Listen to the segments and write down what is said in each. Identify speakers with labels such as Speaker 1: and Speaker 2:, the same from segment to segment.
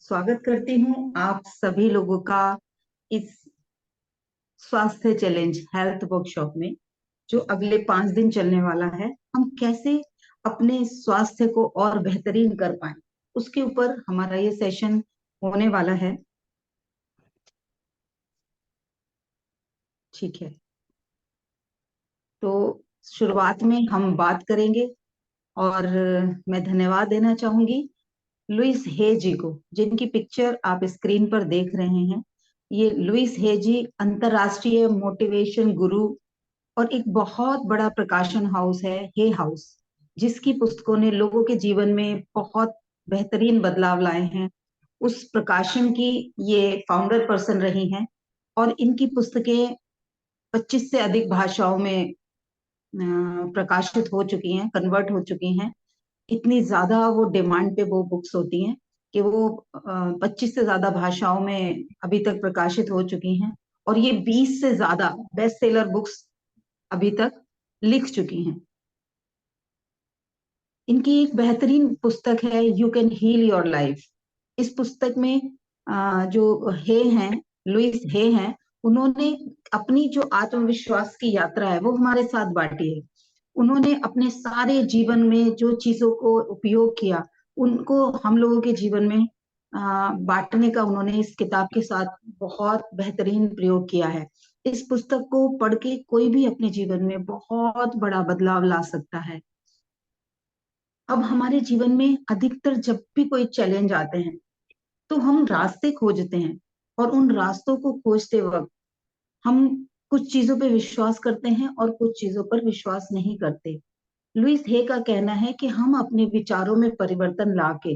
Speaker 1: स्वागत करती हूँ आप सभी लोगों का इस स्वास्थ्य चैलेंज हेल्थ वर्कशॉप में, जो अगले 5 दिन चलने वाला है। हम कैसे अपने स्वास्थ्य को और बेहतरीन कर पाए, उसके ऊपर हमारा ये सेशन होने वाला है। ठीक है, तो शुरुआत में हम बात करेंगे और मैं धन्यवाद देना चाहूंगी लुइस हे जी को, जिनकी पिक्चर आप स्क्रीन पर देख रहे हैं। ये लुइस हे जी अंतरराष्ट्रीय मोटिवेशन गुरु और एक बहुत बड़ा प्रकाशन हाउस है हे हाउस, जिसकी पुस्तकों ने लोगों के जीवन में बहुत बेहतरीन बदलाव लाए हैं। उस प्रकाशन की ये फाउंडर पर्सन रही हैं और इनकी पुस्तकें 25 से अधिक भाषाओं में प्रकाशित हो चुकी हैं, कन्वर्ट हो चुकी हैं। इतनी ज्यादा वो डिमांड पे वो बुक्स होती हैं कि वो 25 से ज्यादा भाषाओं में अभी तक प्रकाशित हो चुकी हैं, और ये 20 से ज्यादा बेस्ट सेलर बुक्स अभी तक लिख चुकी हैं। इनकी एक बेहतरीन पुस्तक है you can heal your life. इस पुस्तक में जो हे हैं, लुइस हे हैं, उन्होंने अपनी जो आत्मविश्वास की यात्रा है वो हमारे साथ बांटी है। उन्होंने अपने सारे जीवन में जो चीजों को उपयोग किया, उनको हम लोगों के जीवन में बांटने का उन्होंने इस किताब के साथ बहुत बेहतरीन प्रयोग किया है। इस पुस्तक को पढ़ के कोई भी अपने जीवन में बहुत बड़ा बदलाव ला सकता है। अब हमारे जीवन में अधिकतर जब भी कोई चैलेंज आते हैं तो हम रास्ते खोजते हैं, और उन रास्तों को खोजते वक्त हम कुछ चीजों पे विश्वास करते हैं और कुछ चीजों पर विश्वास नहीं करते। लुइस हे का कहना है कि हम अपने विचारों में परिवर्तन लाके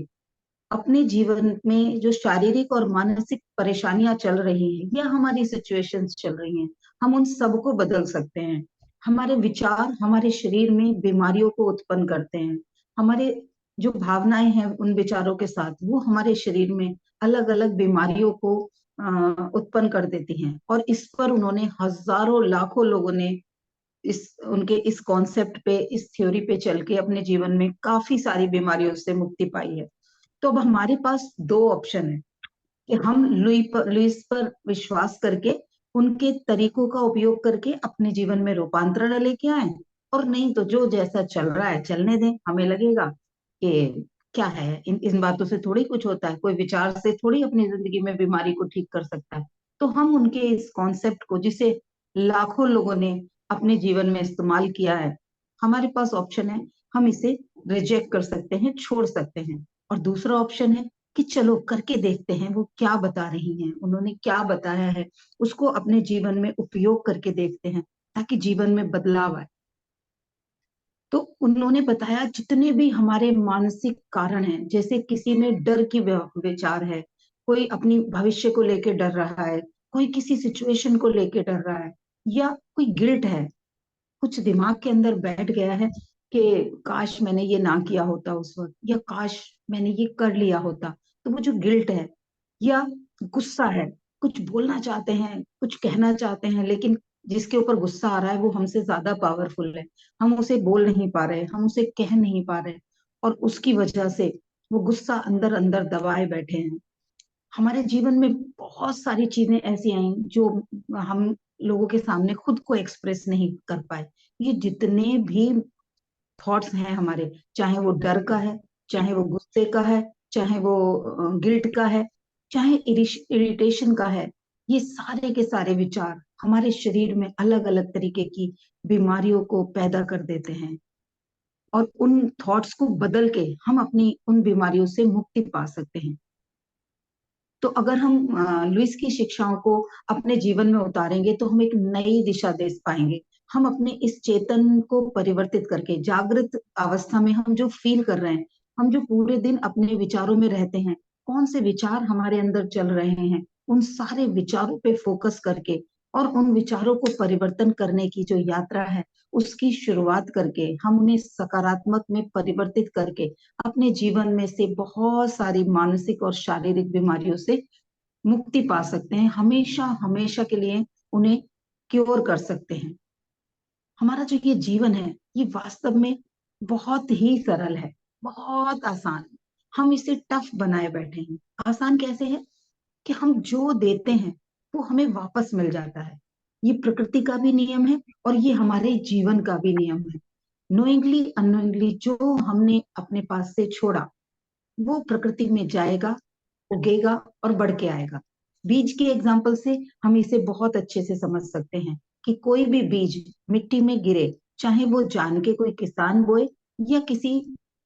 Speaker 1: अपने जीवन में जो शारीरिक और मानसिक परेशानियां चल रही हैं या हमारी सिचुएशंस चल रही हैं, हम उन सबको बदल सकते हैं। हमारे विचार हमारे शरीर में बीमारियों को उत्पन्न करते हैं। हमारे जो भावनाएं हैं उन विचारों के साथ वो हमारे शरीर में अलग अलग बीमारियों को उत्पन्न कर देती हैं। और इस पर उन्होंने हजारों लाखों लोगों ने इस उनके इस कॉन्सेप्ट पे, इस थ्योरी पे चल के अपने जीवन में काफी सारी बीमारियों से मुक्ति पाई है। तो अब हमारे पास दो ऑप्शन है कि हम लुइस पर विश्वास करके उनके तरीकों का उपयोग करके अपने जीवन में रूपांतरण लेके आए, और नहीं तो जो जैसा चल रहा है चलने दें। हमें लगेगा कि क्या है, इन बातों से थोड़ी कुछ होता है, कोई विचार से थोड़ी अपनी जिंदगी में बीमारी को ठीक कर सकता है। तो हम उनके इस कॉन्सेप्ट को, जिसे लाखों लोगों ने अपने जीवन में इस्तेमाल किया है, हमारे पास ऑप्शन है, हम इसे रिजेक्ट कर सकते हैं, छोड़ सकते हैं। और दूसरा ऑप्शन है कि चलो करके देखते हैं वो क्या बता रही हैं, उन्होंने क्या बताया है, उसको अपने जीवन में उपयोग करके देखते हैं ताकि जीवन में बदलाव आए। तो उन्होंने बताया जितने भी हमारे मानसिक कारण हैं, जैसे किसी में डर की विचार है, कोई अपनी भविष्य को लेकर डर रहा है, कोई किसी सिचुएशन को लेकर डर रहा है, या कोई गिल्ट है, कुछ दिमाग के अंदर बैठ गया है कि काश मैंने ये ना किया होता उस वक्त, या काश मैंने ये कर लिया होता। तो वो जो गिल्ट है या गुस्सा है, कुछ बोलना चाहते हैं, कुछ कहना चाहते हैं, लेकिन जिसके ऊपर गुस्सा आ रहा है वो हमसे ज्यादा पावरफुल है, हम उसे बोल नहीं पा रहे, हम उसे कह नहीं पा रहे, और उसकी वजह से वो गुस्सा अंदर अंदर दबाए बैठे हैं। हमारे जीवन में बहुत सारी चीजें ऐसी आई जो हम लोगों के सामने खुद को एक्सप्रेस नहीं कर पाए। ये जितने भी थॉट्स हैं हमारे, चाहे वो डर का है, चाहे वो गुस्से का है, चाहे वो गिल्ट का है, चाहे इरिटेशन का है, ये सारे के सारे विचार हमारे शरीर में अलग अलग तरीके की बीमारियों को पैदा कर देते हैं। और उन थॉट्स को बदल के हम अपनी उन बीमारियों से मुक्ति पा सकते हैं। तो अगर हम लुइस की शिक्षाओं को अपने जीवन में उतारेंगे तो हम एक नई दिशा दे पाएंगे। हम अपने इस चेतन को परिवर्तित करके जागृत अवस्था में हम जो फील कर रहे हैं, हम जो पूरे दिन अपने विचारों में रहते हैं, कौन से विचार हमारे अंदर चल रहे हैं, उन सारे विचारों पे फोकस करके और उन विचारों को परिवर्तन करने की जो यात्रा है उसकी शुरुआत करके हम उन्हें सकारात्मक में परिवर्तित करके अपने जीवन में से बहुत सारी मानसिक और शारीरिक बीमारियों से मुक्ति पा सकते हैं, हमेशा हमेशा के लिए उन्हें क्योर कर सकते हैं। हमारा जो ये जीवन है ये वास्तव में बहुत ही सरल है, बहुत आसान है। हम इसे टफ बनाए बैठे हैं। आसान कैसे है कि हम जो देते हैं वो हमें वापस मिल जाता है। ये प्रकृति का भी नियम है और ये हमारे जीवन का भी नियम है। नोइंगली अनोइंगली जो हमने अपने पास से छोड़ा वो प्रकृति में जाएगा, उगेगा और बढ़ के आएगा। बीज के एग्जाम्पल से हम इसे बहुत अच्छे से समझ सकते हैं कि कोई भी बीज मिट्टी में गिरे, चाहे वो जान के कोई किसान बोए या किसी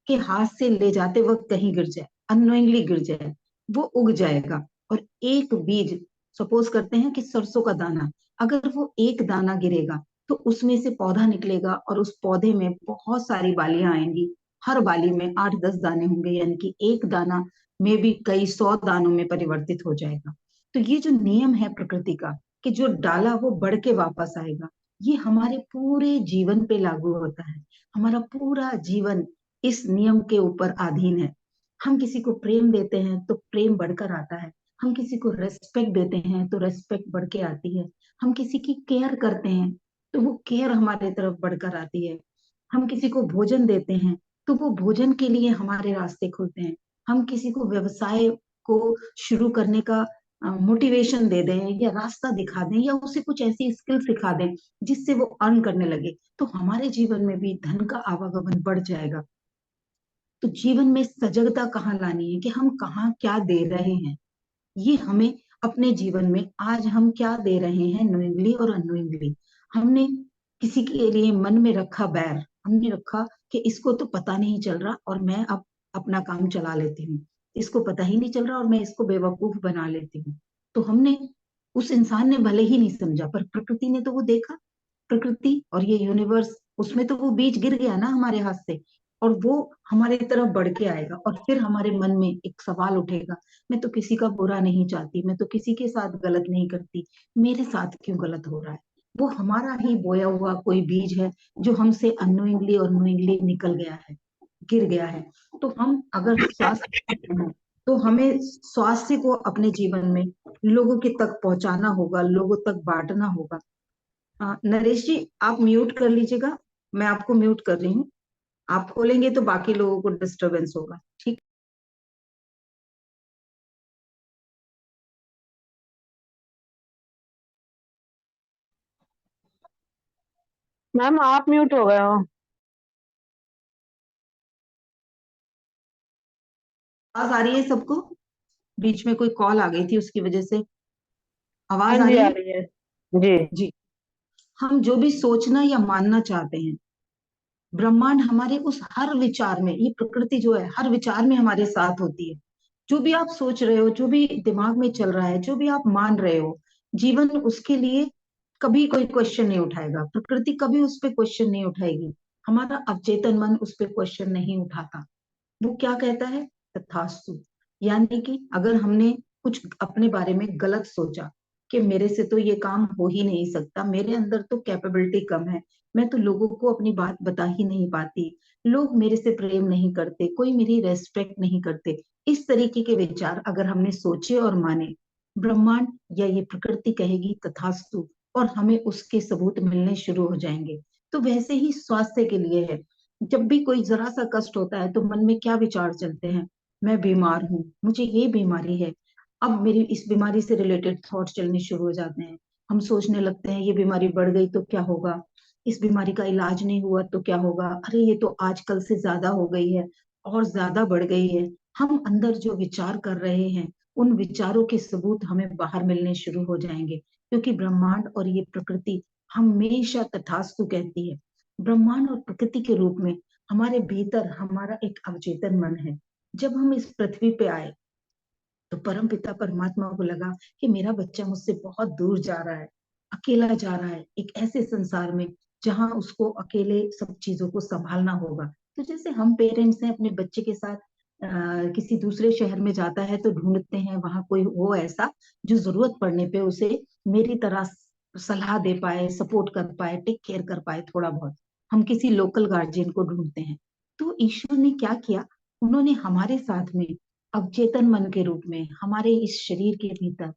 Speaker 1: के हाथ से ले जाते वक्त कहीं गिर जाए, अननोइंगली गिर जाए, वो उग जाएगा। और एक बीज, सपोज करते हैं कि सरसों का दाना, अगर वो एक दाना गिरेगा तो उसमें से पौधा निकलेगा और उस पौधे में बहुत सारी बालियां आएंगी। हर बाली में 8-10 दाने होंगे, यानी कि एक दाना में भी कई 100 दानों में परिवर्तित हो जाएगा। तो ये जो नियम है प्रकृति का कि जो डाला वो बढ़ के वापस आएगा, ये हमारे पूरे जीवन पे लागू होता है। हमारा पूरा जीवन इस नियम के ऊपर अधीन है। हम किसी को प्रेम देते हैं तो प्रेम बढ़कर आता है। हम किसी को रेस्पेक्ट देते हैं तो रेस्पेक्ट बढ़ के आती है। हम किसी की केयर करते हैं तो वो केयर हमारे तरफ बढ़कर आती है। हम किसी को भोजन देते हैं तो वो भोजन के लिए हमारे रास्ते खुलते हैं। हम किसी को व्यवसाय को शुरू करने का मोटिवेशन दे दें या रास्ता दिखा दें या उसे कुछ ऐसी स्किल सिखा दें जिससे वो अर्न करने लगे, तो हमारे जीवन में भी धन का आवागमन बढ़ जाएगा। तो जीवन में सजगता कहाँ लानी है कि हम कहाँ क्या दे रहे हैं, ये हमें अपने जीवन में आज हम क्या दे रहे हैं, नोइंगली और अनोइंगली। हमने किसी के लिए मन में रखा बैर, हमने रखा कि इसको तो पता नहीं चल रहा और मैं अब अपना काम चला लेती हूँ, इसको पता ही नहीं चल रहा और मैं इसको बेवकूफ बना लेती हूँ। तो हमने, उस इंसान ने भले ही नहीं समझा पर प्रकृति ने तो वो देखा। प्रकृति और ये यूनिवर्स, उसमें तो वो बीज गिर गया ना हमारे हाथ से, और वो हमारी तरफ बढ़ के आएगा और फिर हमारे मन में एक सवाल उठेगा, मैं तो किसी का बुरा नहीं चाहती, मैं तो किसी के साथ गलत नहीं करती, मेरे साथ क्यों गलत हो रहा है। वो हमारा ही बोया हुआ कोई बीज है जो हमसे अनोइंगली और नोइंगली निकल गया है, गिर गया है। तो हम अगर स्वास्थ्य हैं तो हमें स्वास्थ्य को अपने जीवन में लोगों के तक पहुंचाना होगा, लोगों तक बांटना होगा। नरेश जी, आप म्यूट कर लीजिएगा, मैं आपको म्यूट कर रही हूँ। आप खोलेंगे तो बाकी लोगों को डिस्टरबेंस होगा, ठीक।
Speaker 2: मैम आप म्यूट हो गए हो।
Speaker 1: आवाज आ रही है सबको? बीच में कोई कॉल आ गई थी उसकी वजह से।
Speaker 2: हाँ
Speaker 1: आवाज आ
Speaker 2: जी
Speaker 1: रही
Speaker 2: आ
Speaker 1: है?
Speaker 2: रही है। जी।
Speaker 1: जी। हम जो भी सोचना या मानना चाहते हैं, ब्रह्मांड हमारे उस हर विचार में, ये प्रकृति जो है हर विचार में हमारे साथ होती है। जो भी आप सोच रहे हो, जो भी दिमाग में चल रहा है, जो भी आप मान रहे हो, जीवन उसके लिए कभी कोई क्वेश्चन नहीं उठाएगा, प्रकृति कभी उस पर क्वेश्चन नहीं उठाएगी। हमारा अवचेतन मन उस पर क्वेश्चन नहीं उठाता। वो क्या कहता है? तथास्तु। यानी कि अगर हमने कुछ अपने बारे में गलत सोचा कि मेरे से तो ये काम हो ही नहीं सकता, मेरे अंदर तो कैपेबिलिटी कम है, मैं तो लोगों को अपनी बात बता ही नहीं पाती, लोग मेरे से प्रेम नहीं करते, कोई मेरी रेस्पेक्ट नहीं करते, इस तरीके के विचार अगर हमने सोचे और माने, ब्रह्मांड या ये प्रकृति कहेगी तथास्तु और हमें उसके सबूत मिलने शुरू हो जाएंगे। तो वैसे ही स्वास्थ्य के लिए है। जब भी कोई जरा सा कष्ट होता है तो मन में क्या विचार चलते हैं? मैं बीमार हूँ, मुझे ये बीमारी है, अब मेरी इस बीमारी से रिलेटेड थॉट चलने शुरू हो जाते हैं। हम सोचने लगते हैं ये बीमारी बढ़ गई तो क्या होगा, इस बीमारी का इलाज नहीं हुआ तो क्या होगा, अरे ये तो आजकल से ज्यादा हो गई है और ज्यादा बढ़ गई है। हम अंदर जो विचार कर रहे हैं उन विचारों के सबूत हमें बाहर मिलने शुरू हो जाएंगे, क्योंकि ब्रह्मांड और ये प्रकृति हमेशा तथास्तु कहती है। ब्रह्मांड और प्रकृति के रूप में हमारे भीतर हमारा एक अवचेतन मन है। जब हम इस पृथ्वी पे आए तो परम पिता परमात्मा को लगा कि मेरा बच्चा मुझसे बहुत दूर जा रहा है, अकेला जा रहा है एक ऐसे संसार में जहां उसको अकेले सब चीजों को संभालना होगा। तो जैसे हम पेरेंट्स हैं अपने बच्चे के साथ किसी दूसरे शहर में जाता है तो ढूंढते हैं वहां कोई हो ऐसा जो जरूरत पड़ने पे उसे मेरी तरह सलाह दे पाए, सपोर्ट कर पाए, टेक केयर कर पाए थोड़ा बहुत। हम किसी लोकल गार्जियन को ढूंढते हैं। तो ईश्वर ने क्या किया, उन्होंने हमारे साथ में अवचेतन मन के रूप में हमारे इस शरीर के भीतर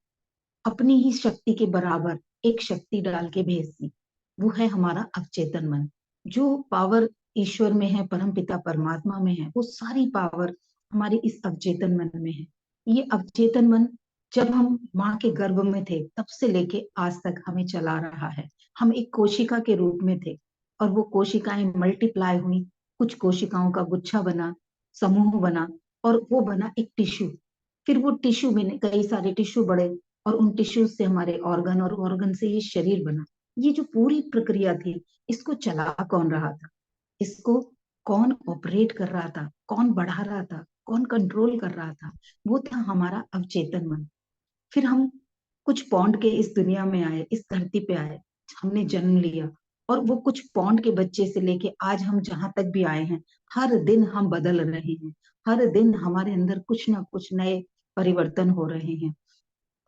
Speaker 1: अपनी ही शक्ति के बराबर एक शक्ति डाल के भेज दी। वो है हमारा अवचेतन मन। जो पावर ईश्वर में है, परम पिता परमात्मा में है, वो सारी पावर हमारे इस अवचेतन मन में है। ये अवचेतन मन जब हम माँ के गर्भ में थे तब से लेके आज तक हमें चला रहा है। हम एक कोशिका के रूप में थे और वो कोशिकाएं मल्टीप्लाई हुई, कुछ कोशिकाओं का गुच्छा बना, समूह बना, और वो बना एक टिश्यू। फिर वो टिश्यू में कई सारे टिश्यू बढ़े और उन टिश्यू से हमारे ऑर्गन, और ऑर्गन से ये शरीर बना। ये जो पूरी प्रक्रिया थी, इसको चला कौन रहा था, इसको कौन ऑपरेट कर रहा था, कौन बढ़ा रहा था, कौन कंट्रोल कर रहा था, वो था हमारा अवचेतन मन। फिर हम कुछ पौंड के इस दुनिया में आए, इस धरती पे आए, हमने जन्म लिया, और वो कुछ पौंड के बच्चे से लेके आज हम जहां तक भी आए हैं, हर दिन हम बदल रहे हैं। हर दिन हमारे अंदर कुछ ना कुछ नए परिवर्तन हो रहे हैं।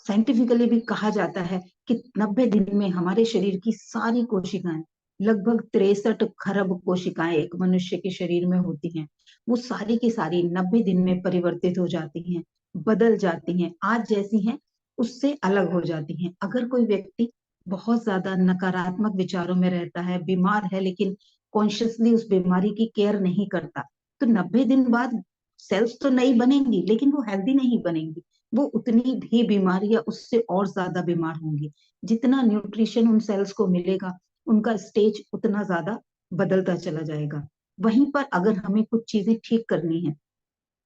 Speaker 1: साइंटिफिकली भी कहा जाता है कि 90 दिन में हमारे शरीर की सारी कोशिकाएं, लगभग 63 खरब कोशिकाएं एक मनुष्य के शरीर में होती हैं, वो सारी की सारी 90 दिन में परिवर्तित हो जाती हैं, बदल जाती हैं, आज जैसी हैं उससे अलग हो जाती हैं। अगर कोई व्यक्ति बहुत ज्यादा नकारात्मक विचारों में रहता है, बीमार है, लेकिन कॉन्शियसली उस बीमारी की केयर नहीं करता, तो 90 दिन बाद सेल्स तो नई बनेंगी लेकिन वो हेल्दी नहीं बनेंगी। वो उतनी भी बीमार या उससे और ज्यादा बीमार होंगी। जितना न्यूट्रिशन उन सेल्स को मिलेगा, उनका स्टेज उतना ज्यादा बदलता चला जाएगा। वहीं पर अगर हमें कुछ चीजें ठीक करनी है,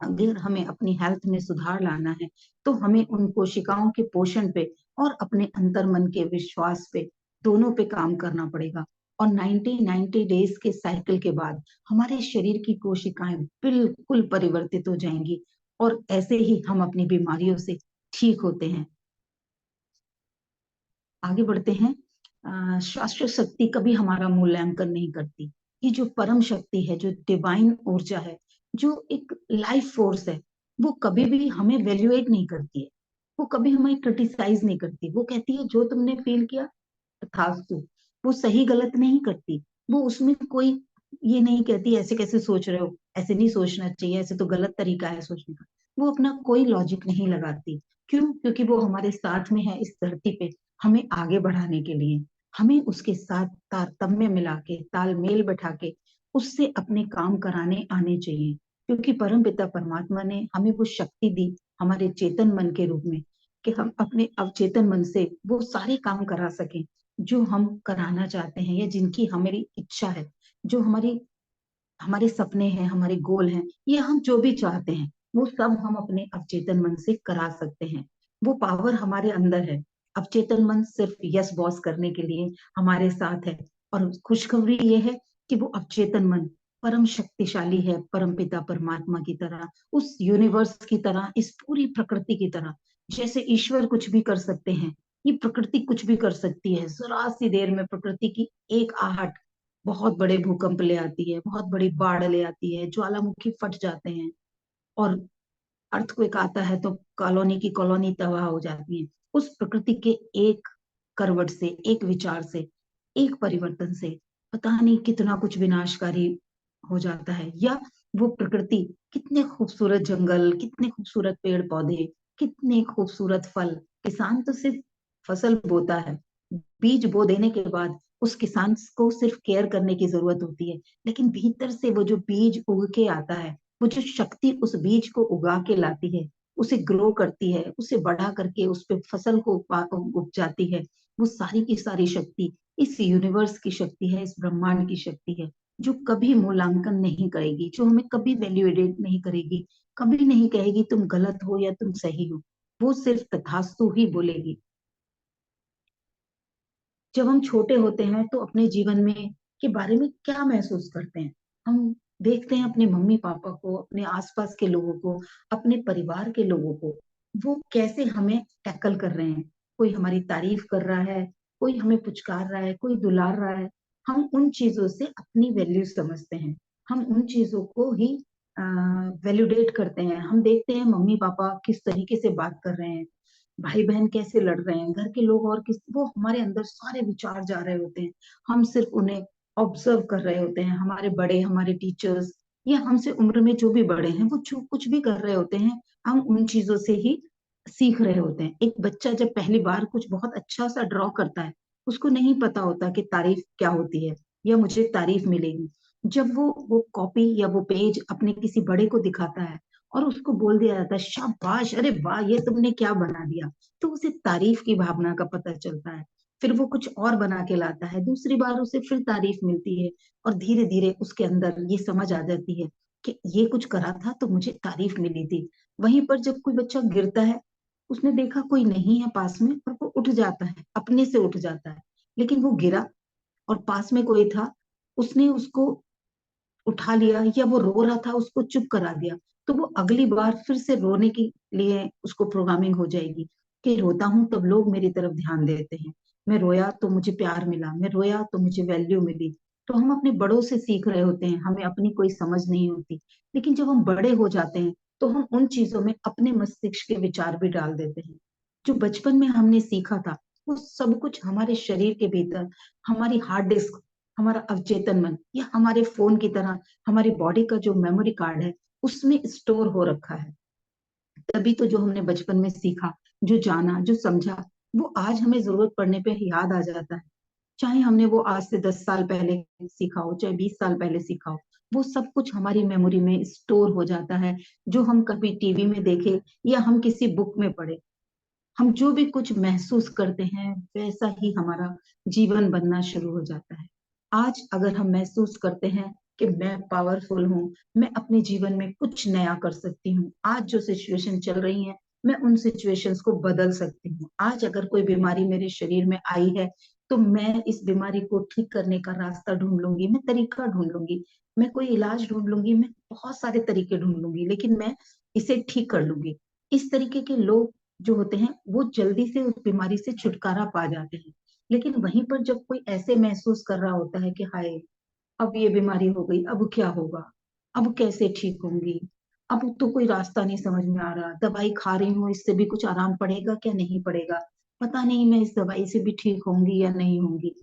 Speaker 1: अगर हमें अपनी हेल्थ में सुधार लाना है, तो हमें उन कोशिकाओं के पोषण पे और अपने अंतर्मन के विश्वास पे, दोनों पे काम करना पड़ेगा। और 90 डेज के साइकिल के बाद हमारे शरीर की कोशिकाएं बिल्कुल परिवर्तित हो जाएंगी, और ऐसे ही हम अपनी बीमारियों से ठीक होते हैं। आगे बढ़ते हैं। शास्त्र शक्ति कभी हमारा मूल्यांकन नहीं करती। ये जो परम शक्ति है, जो डिवाइन ऊर्जा है, जो एक लाइफ फोर्स है, वो कभी भी हमें वैल्यूएट नहीं करती है। वो कभी हमें क्रिटिसाइज नहीं करती। वो कहती है जो तुमने फील किया तथास्तु। वो सही गलत नहीं करती। वो उसमें कोई ये नहीं कहती ऐसे कैसे सोच रहे हो, ऐसे नहीं सोचना चाहिए, ऐसे तो गलत तरीका है सोचने का। वो अपना कोई लॉजिक नहीं लगाती। क्यों? क्योंकि वो हमारे साथ में है इस धरती पे, हमें आगे बढ़ाने के लिए। हमें उसके साथ तारतम्य मिला के, तालमेल बैठा के उससे अपने काम कराने आने चाहिए। क्योंकि परम पिता परमात्मा ने हमें वो शक्ति दी हमारे चेतन मन के रूप में, कि हम अपने अवचेतन मन से वो सारे काम करा सकें जो हम कराना चाहते हैं, या जिनकी हमारी इच्छा है, जो हमारी हमारे सपने हैं, हमारे गोल हैं, ये हम जो भी चाहते हैं, वो सब हम अपने अवचेतन मन से करा सकते हैं। वो पावर हमारे अंदर है। अवचेतन मन सिर्फ यस बॉस करने के लिए हमारे साथ है। और खुशखबरी ये है कि वो अवचेतन मन परम शक्तिशाली है, परम पिता परमात्मा की तरह, उस यूनिवर्स की तरह, इस पूरी प्रकृति की तरह। जैसे ईश्वर कुछ भी कर सकते हैं, ये प्रकृति कुछ भी कर सकती है। जरा सी देर में प्रकृति की एक आहट बहुत बड़े भूकंप ले आती है, बहुत बड़ी बाढ़ ले आती है, ज्वालामुखी फट जाते हैं, और अर्थक्वेक आता है तो कॉलोनी की कॉलोनी तबाह हो जाती है। उस प्रकृति के एक करवट से, एक विचार से, एक परिवर्तन से पता नहीं कितना कुछ विनाशकारी हो जाता है। या वो प्रकृति कितने खूबसूरत जंगल, कितने खूबसूरत पेड़ पौधे, कितने खूबसूरत फल, किसान तो सिर्फ फसल बोता है, बीज बो देने के बाद उस किसान को सिर्फ केयर करने की जरूरत होती है। लेकिन भीतर से वो जो बीज उग के आता है, वो जो शक्ति उस बीज को उगा के लाती है, उसे ग्रो करती है, उसे बढ़ा करके उस पे फसल को उपजाती है, वो सारी की सारी शक्ति इस यूनिवर्स की शक्ति है, इस ब्रह्मांड की शक्ति है, जो कभी मूल्यांकन नहीं करेगी, जो हमें कभी वैल्यूएट नहीं करेगी, कभी नहीं कहेगी तुम गलत हो या तुम सही हो। वो सिर्फ तथास्तु ही बोलेगी। जब हम छोटे होते हैं तो अपने जीवन में के बारे में क्या महसूस करते हैं? हम देखते हैं अपने मम्मी पापा को, अपने आसपास के लोगों को, अपने परिवार के लोगों को, वो कैसे हमें टैकल कर रहे हैं। कोई हमारी तारीफ कर रहा है, कोई हमें पुचकार रहा है, कोई दुलार रहा है। हम उन चीजों से अपनी वैल्यू समझते हैं। हम उन चीजों को ही वैल्यूडेट करते हैं। हम देखते हैं मम्मी पापा किस तरीके से बात कर रहे हैं, भाई बहन कैसे लड़ रहे हैं, घर के लोग और किस, वो हमारे अंदर सारे विचार जा रहे होते हैं। हम सिर्फ उन्हें ऑब्जर्व कर रहे होते हैं। हमारे बड़े, हमारे टीचर्स, या हमसे उम्र में जो भी बड़े हैं, वो जो कुछ भी कर रहे होते हैं, हम उन चीजों से ही सीख रहे होते हैं। एक बच्चा जब पहली बार कुछ बहुत अच्छा सा ड्रॉ करता है, उसको नहीं पता होता कि तारीफ क्या होती है, या मुझे तारीफ मिलेगी। जब वो कॉपी या वो पेज अपने किसी बड़े को दिखाता है, और उसको बोल दिया जाता है शाबाश, अरे वाह, ये तुमने क्या बना दिया। तो उसे तारीफ की भावना का पता चलता है। फिर वो कुछ और बना के लाता है, दूसरी बार उसे फिर तारीफ मिलती है, और धीरे धीरे उसके अंदर ये समझ आ जाती है कि ये कुछ करा था तो मुझे तारीफ मिली थी। वहीं पर जब कोई बच्चा गिरता है, उसने देखा कोई नहीं है पास में, और वो उठ जाता है, अपने से उठ जाता है। लेकिन वो गिरा और पास में कोई था, उसने उसको उठा लिया, या वो रो रहा था उसको चुप करा दिया, तो वो अगली बार फिर से रोने के लिए उसको प्रोग्रामिंग हो जाएगी कि रोता हूं तब लोग मेरी तरफ ध्यान देते हैं, मैं रोया तो मुझे प्यार मिला, मैं रोया तो मुझे वैल्यू मिली। तो हम अपने बड़ों से सीख रहे होते हैं, हमें अपनी कोई समझ नहीं होती। लेकिन जब हम बड़े हो जाते हैं तो हम उन चीजों में अपने मस्तिष्क के विचार भी डाल देते हैं। जो बचपन में हमने सीखा था, वो सब कुछ हमारे शरीर के भीतर, हमारी हार्ड डिस्क, हमारा अवचेतन मन, या हमारे फोन की तरह हमारी बॉडी का जो मेमोरी कार्ड है, उसमें स्टोर हो रखा है। तभी तो जो हमने बचपन में सीखा, जो जाना, जो समझा, वो आज हमें जरूरत पड़ने पे याद आ जाता है। चाहे हमने वो आज से 10 साल पहले सीखा हो, चाहे 20 साल पहले सीखा हो, वो सब कुछ हमारी मेमोरी में स्टोर हो जाता है। जो हम कभी टीवी में देखे या हम किसी बुक में पढ़े, हम जो भी कुछ महसूस करते हैं वैसा ही हमारा जीवन बनना शुरू हो जाता है। आज अगर हम महसूस करते हैं कि मैं पावरफुल हूँ, मैं अपने जीवन में कुछ नया कर सकती हूँ, आज जो सिचुएशन चल रही है मैं उन सिचुएशंस को बदल सकती हूँ, आज अगर कोई बीमारी मेरे शरीर में आई है तो मैं इस बीमारी को ठीक करने का रास्ता ढूंढ लूंगी, मैं तरीका ढूंढ लूंगी, मैं कोई इलाज ढूंढ लूंगी, मैं बहुत सारे तरीके ढूंढ लूंगी, लेकिन मैं इसे ठीक कर लूंगी। इस तरीके के लोग जो होते हैं वो जल्दी से उस बीमारी से छुटकारा पा जाते हैं। लेकिन वहीं पर जब कोई ऐसे महसूस कर रहा होता है कि हाय, अब ये बीमारी हो गई, अब क्या होगा, अब कैसे ठीक होंगी, अब तो कोई रास्ता नहीं समझ में आ रहा, दवाई खा रही हूँ इससे भी कुछ आराम पड़ेगा क्या नहीं पड़ेगा, पता नहीं मैं इस दवाई से भी ठीक होंगी या नहीं होंगी।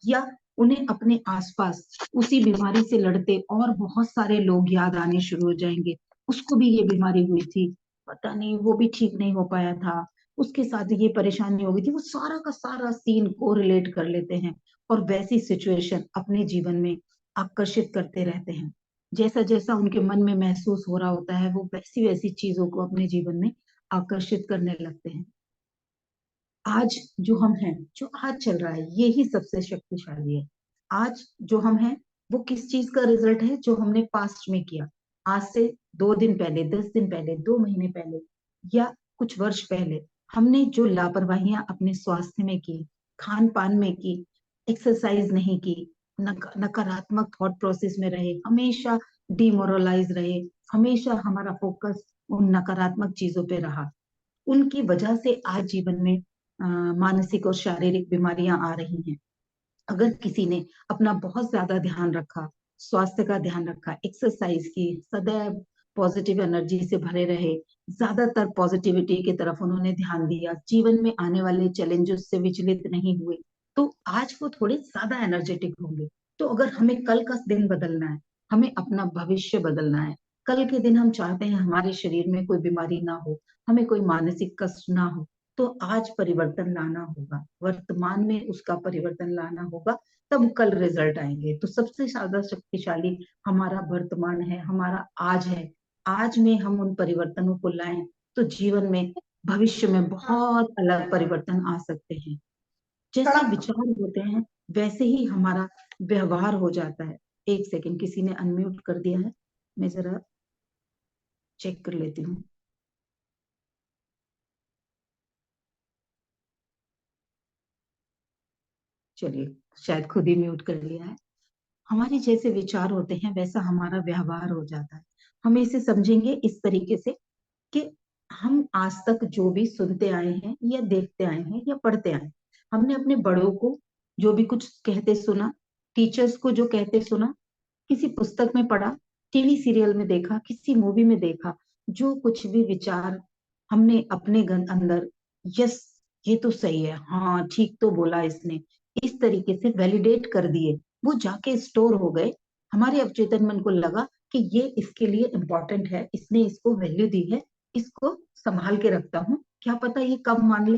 Speaker 1: या उन्हें अपने आसपास उसी बीमारी से लड़ते और बहुत सारे लोग याद आने शुरू हो जाएंगे, उसको भी ये बीमारी हुई थी, पता नहीं वो भी ठीक नहीं हो पाया था, उसके साथ ये परेशानी हो गई थी, वो सारा का सारा सीन को रिलेट कर लेते हैं और वैसी सिचुएशन अपने जीवन में आकर्षित करते रहते हैं। जैसा जैसा उनके मन में महसूस हो रहा होता है वो वैसी वैसी चीजों को अपने जीवन में आकर्षित करने लगते हैं। आज जो हम हैं, जो आज चल रहा है, ये ही सबसे शक्तिशाली है। आज जो हम हैं वो किस चीज का रिजल्ट है, जो हमने पास्ट में किया, आज से 2 दिन पहले, 10 दिन पहले, 2 महीने पहले, या कुछ वर्ष पहले हमने जो लापरवाहियां अपने स्वास्थ्य में की, खान पान में की, एक्सरसाइज नहीं की, नकारात्मक थॉट प्रोसेस में रहे, हमेशा डिमोरलाइज रहे, हमेशा हमारा फोकस उन नकारात्मक चीजों पे रहा, उनकी वजह से आज जीवन में मानसिक और शारीरिक बीमारियां आ रही हैं। अगर किसी ने अपना बहुत ज्यादा ध्यान रखा, स्वास्थ्य का ध्यान रखा, एक्सरसाइज की, सदैव पॉजिटिव एनर्जी से भरे रहे, ज्यादातर पॉजिटिविटी की तरफ उन्होंने ध्यान दिया, जीवन में आने वाले चैलेंजेस से विचलित नहीं हुए, तो आज वो थोड़े ज्यादा एनर्जेटिक होंगे। तो अगर हमें कल का दिन बदलना है, हमें अपना भविष्य बदलना है, कल के दिन हम चाहते हैं हमारे शरीर में कोई बीमारी ना हो, हमें कोई मानसिक कष्ट ना हो, तो आज परिवर्तन लाना होगा, वर्तमान में उसका परिवर्तन लाना होगा, तब कल रिजल्ट आएंगे। तो सबसे ज्यादा शक्तिशाली हमारा वर्तमान है, हमारा आज है। आज में हम उन परिवर्तनों को लाएं तो जीवन में, भविष्य में बहुत अलग परिवर्तन आ सकते हैं। जैसे विचार होते हैं वैसे ही हमारा व्यवहार हो जाता है। एक सेकंड, किसी ने अनम्यूट कर दिया है, मैं जरा चेक कर लेती हूँ। चलिए, शायद खुद ही म्यूट कर लिया है। हमारे जैसे विचार होते हैं वैसा हमारा व्यवहार हो जाता है। हम इसे समझेंगे इस तरीके से कि हम आज तक जो भी सुनते आए हैं या देखते आए हैं या पढ़ते आए हैं, हमने अपने बड़ों को जो भी कुछ कहते सुना, टीचर्स को जो कहते सुना, किसी पुस्तक में पढ़ा, टीवी सीरियल में देखा, किसी मूवी में देखा, जो कुछ भी विचार हमने अपने अंदर, यस, ये तो सही है, हाँ ठीक तो बोला इसने, इस तरीके से वैलिडेट कर दिए, वो जाके स्टोर हो गए। हमारे अवचेतन मन को लगा कि ये इसके लिए इम्पोर्टेंट है, इसने इसको वैल्यू दी है, इसको संभाल के रखता हूँ, क्या पता ये कब मान ले।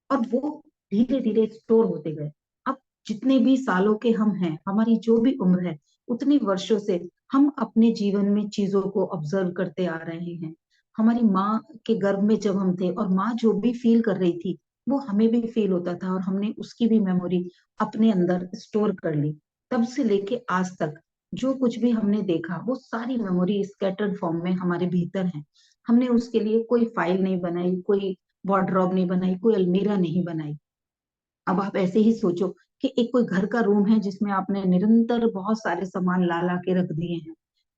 Speaker 1: और वो धीरे धीरे स्टोर होते गए। अब जितने भी सालों के हम हैं, हमारी जो भी उम्र है, उतने वर्षों से हम अपने जीवन में चीजों को ऑब्जर्व करते आ रहे हैं, हमारी माँ के गर्भ में जब हम थे, और माँ जो भी फील कर रही थी वो हमें भी फील होता था, और हमने उसकी भी मेमोरी अपने अंदर स्टोर कर ली। तब से लेके आज तक जो कुछ भी हमने देखा वो सारी मेमोरी स्कैटर्ड फॉर्म में हमारे भीतर है। हमने उसके लिए कोई फाइल नहीं बनाई, कोई वार्डरोब नहीं बनाई, कोई अलमीरा नहीं बनाई। अब आप ऐसे ही सोचो कि एक कोई घर का रूम है जिसमें आपने निरंतर बहुत सारे सामान ला ला के रख दिए हैं,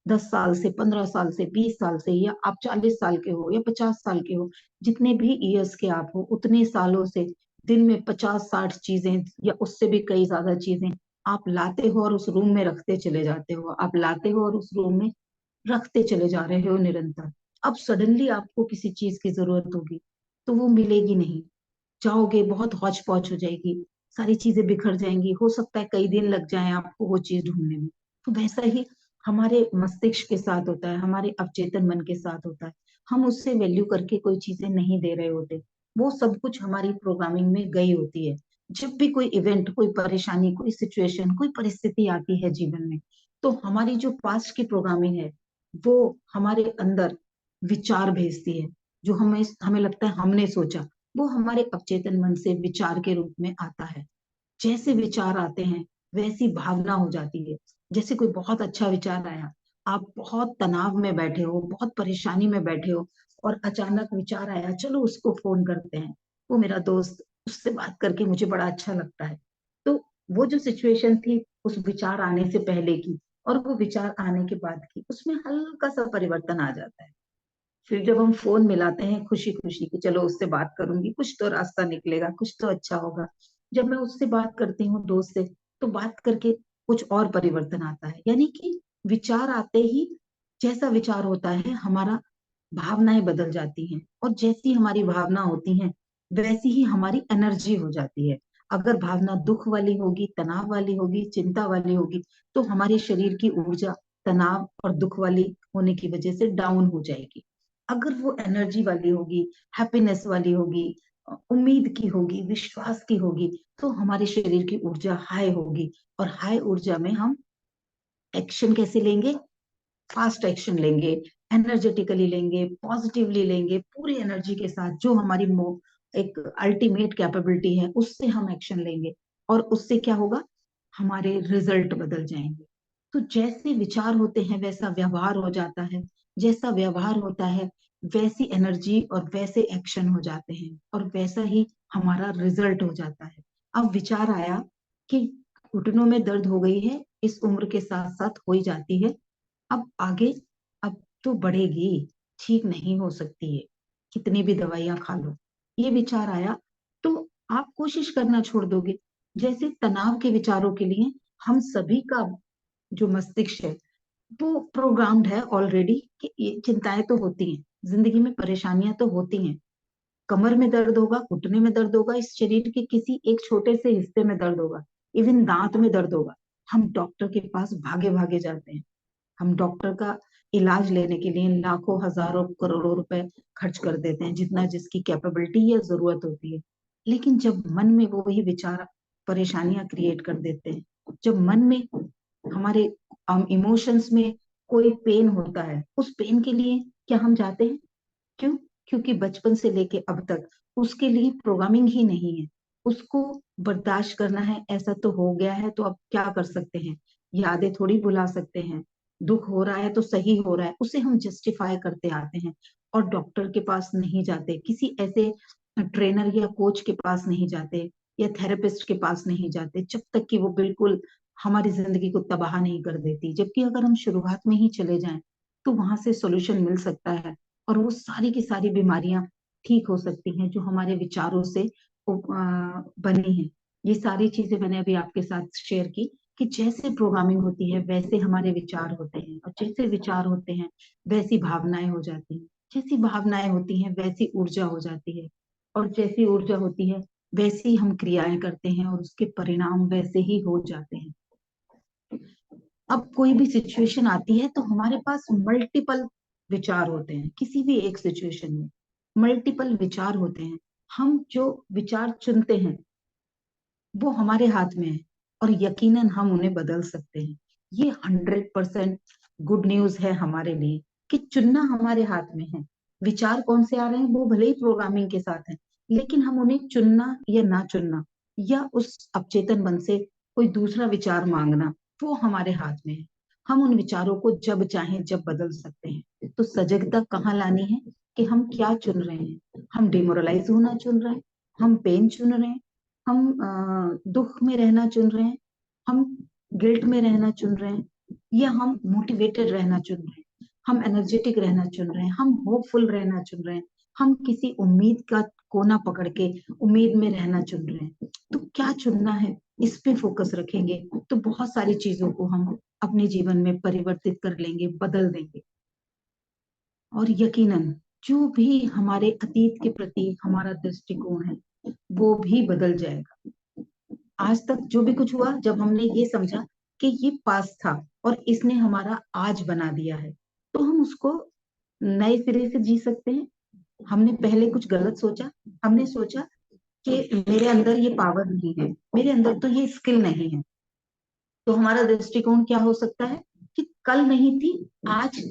Speaker 1: 10 साल से, 15 साल से, 20 साल से, या आप 40 साल के हो या 50 साल के हो, जितने भी ईयर्स के आप हो, उतने सालों से दिन में 50-60 चीजें या उससे भी कई ज्यादा चीजें आप लाते हो और उस रूम में रखते चले जाते हो, आप लाते हो और उस रूम में रखते चले जा रहे हो निरंतर। अब सडनली आपको किसी चीज की जरूरत होगी तो वो मिलेगी नहीं, जाओगे बहुत हौच पौच हो जाएगी, सारी चीजें बिखर जाएंगी, हो सकता है कई दिन लग जाए आपको वो चीज ढूंढने में। तो वैसा ही हमारे मस्तिष्क के साथ होता है, हमारे अवचेतन मन के साथ होता है। हम उससे वैल्यू करके कोई चीजें नहीं दे रहे होते, वो सब कुछ हमारी प्रोग्रामिंग में गई होती है। जब भी कोई इवेंट, कोई परेशानी, कोई सिचुएशन, कोई परिस्थिति आती है जीवन में, तो हमारी जो पास्ट की प्रोग्रामिंग है वो हमारे अंदर विचार भेजती है, जो हमें हमें लगता है हमने सोचा, वो हमारे अवचेतन मन से विचार के रूप में आता है। जैसे विचार आते हैं वैसी भावना हो जाती है। जैसे कोई बहुत अच्छा विचार आया, आप बहुत तनाव में बैठे हो, बहुत परेशानी में बैठे हो, और अचानक विचार आया, चलो उसको फोन करते हैं, वो मेरा दोस्त, उससे बात करके मुझे बड़ा अच्छा लगता है। तो वो जो सिचुएशन थी उस विचार आने से पहले की और वो विचार आने के बाद की, उसमें हल्का सा परिवर्तन आ जाता है। फिर जब हम फोन मिलाते हैं खुशी खुशी कि चलो उससे बात करूंगी, कुछ तो रास्ता निकलेगा, कुछ तो अच्छा होगा, जब मैं उससे बात करती हूँ दोस्त से, तो बात करके कुछ और परिवर्तन आता है। यानी कि विचार आते ही जैसा विचार होता है, हमारा भावनाएं बदल जाती हैं, और जैसी हमारी भावना होती हैं वैसी ही हमारी एनर्जी हो जाती है। अगर भावना दुख वाली होगी, तनाव वाली होगी, चिंता वाली होगी, तो हमारे शरीर की ऊर्जा तनाव और दुख वाली होने की वजह से डाउन हो जाएगी। अगर वो एनर्जी वाली होगी, हैप्पीनेस वाली होगी, उम्मीद की होगी, विश्वास की होगी, तो हमारे शरीर की ऊर्जा हाई होगी। और हाई ऊर्जा में हम एक्शन कैसे लेंगे? फास्ट एक्शन लेंगे, एनर्जेटिकली लेंगे, पॉजिटिवली लेंगे, पूरी एनर्जी के साथ, जो हमारी एक अल्टीमेट कैपेबिलिटी है उससे हम एक्शन लेंगे। और उससे क्या होगा? हमारे रिजल्ट बदल जाएंगे। तो जैसे विचार होते हैं वैसा व्यवहार हो जाता है, जैसा व्यवहार होता है वैसी एनर्जी और वैसे एक्शन हो जाते हैं, और वैसा ही हमारा रिजल्ट हो जाता है। अब विचार आया कि घुटनों में दर्द हो गई है, इस उम्र के साथ साथ हो ही जाती है, अब आगे, अब तो बढ़ेगी, ठीक नहीं हो सकती है, कितनी भी दवाइयां खा लो, ये विचार आया, तो आप कोशिश करना छोड़ दोगे। जैसे तनाव के विचारों के लिए हम सभी का जो मस्तिष्क है वो प्रोग्राम्ड है ऑलरेडी कि ये चिंताएं तो होती हैं, जिंदगी में परेशानियां तो होती हैं, कमर में दर्द होगा, घुटने में दर्द होगा, इस शरीर के किसी एक छोटे से हिस्से में दर्द होगा, इवन दांत में दर्द होगा, हम डॉक्टर के पास भागे भागे जाते हैं। हम डॉक्टर का इलाज लेने के लिए लाखों हजारों करोड़ों रुपए खर्च कर देते हैं, जितना जिसकी कैपेबिलिटी या जरूरत होती है। लेकिन जब मन में वो वही विचार परेशानियां क्रिएट कर देते हैं, जब मन में, हमारे इमोशंस में कोई पेन होता है, उस पेन के लिए क्या हम जाते हैं? क्यों? क्योंकि बचपन से लेके अब तक उसके लिए प्रोग्रामिंग ही नहीं है। उसको बर्दाश्त करना है, ऐसा तो हो गया है तो अब क्या कर सकते हैं, यादें थोड़ी भुला सकते हैं, दुख हो रहा है तो सही हो रहा है, उसे हम जस्टिफाई करते आते हैं। और डॉक्टर के पास नहीं जाते, किसी ऐसे ट्रेनर या कोच के पास नहीं जाते, या थेरेपिस्ट के पास नहीं जाते, जब तक कि वो बिल्कुल हमारी जिंदगी को तबाह नहीं कर देती। जबकि अगर हम शुरुआत में ही चले जाएं तो वहां से सोल्यूशन मिल सकता है, और वो सारी की सारी बीमारियां ठीक हो सकती हैं जो हमारे विचारों से बनी हैं। ये सारी चीजें मैंने अभी आपके साथ शेयर की कि जैसे प्रोग्रामिंग होती है वैसे हमारे विचार होते हैं, और जैसे विचार होते हैं वैसी भावनाएं हो जाती हैं, जैसी भावनाएं होती हैं वैसी ऊर्जा हो जाती है, और जैसी ऊर्जा होती है वैसी हम क्रियाएं करते हैं, और उसके परिणाम वैसे ही हो जाते हैं। अब कोई भी सिचुएशन आती है तो हमारे पास मल्टीपल विचार होते हैं, किसी भी एक सिचुएशन में मल्टीपल विचार होते हैं। हम जो विचार चुनते हैं वो हमारे हाथ में है, और यकीनन हम उन्हें बदल सकते हैं। ये 100% गुड न्यूज है हमारे लिए कि चुनना हमारे हाथ में है। विचार कौन से आ रहे हैं, वो भले ही प्रोग्रामिंग के साथ है, लेकिन हम उन्हें चुनना या ना चुनना, या उस अवचेतन मन से कोई दूसरा विचार मांगना, वो हमारे हाथ में है। हम उन विचारों को जब चाहें जब बदल सकते हैं। तो सजगता कहाँ लानी है कि हम क्या चुन रहे हैं। हम डिमोरलाइज होना चुन रहे हैं, हम पेन चुन रहे हैं, हम दुख में रहना चुन रहे हैं, हम गिल्ट में रहना चुन रहे हैं, या हम मोटिवेटेड रहना चुन रहे हैं, हम एनर्जेटिक रहना चुन रहे हैं, हम होपफुल रहना चुन रहे हैं, हम किसी उम्मीद का कोना पकड़ के उम्मीद में रहना चुन रहे हैं। तो क्या चुनना है, इस पे फोकस रखेंगे तो बहुत सारी चीजों को हम अपने जीवन में परिवर्तित कर लेंगे, बदल देंगे। और यकीनन जो भी हमारे अतीत के प्रति हमारा दृष्टिकोण है वो भी बदल जाएगा। आज तक जो भी कुछ हुआ, जब हमने ये समझा कि ये पास था और इसने हमारा आज बना दिया है, तो हम उसको नए सिरे से जी सकते हैं। हमने पहले कुछ गलत सोचा, हमने सोचा कि मेरे अंदर ये पावर नहीं है, मेरे अंदर तो ये स्किल नहीं है, तो हमारा दृष्टिकोण क्या हो सकता है कि कल नहीं थी, आज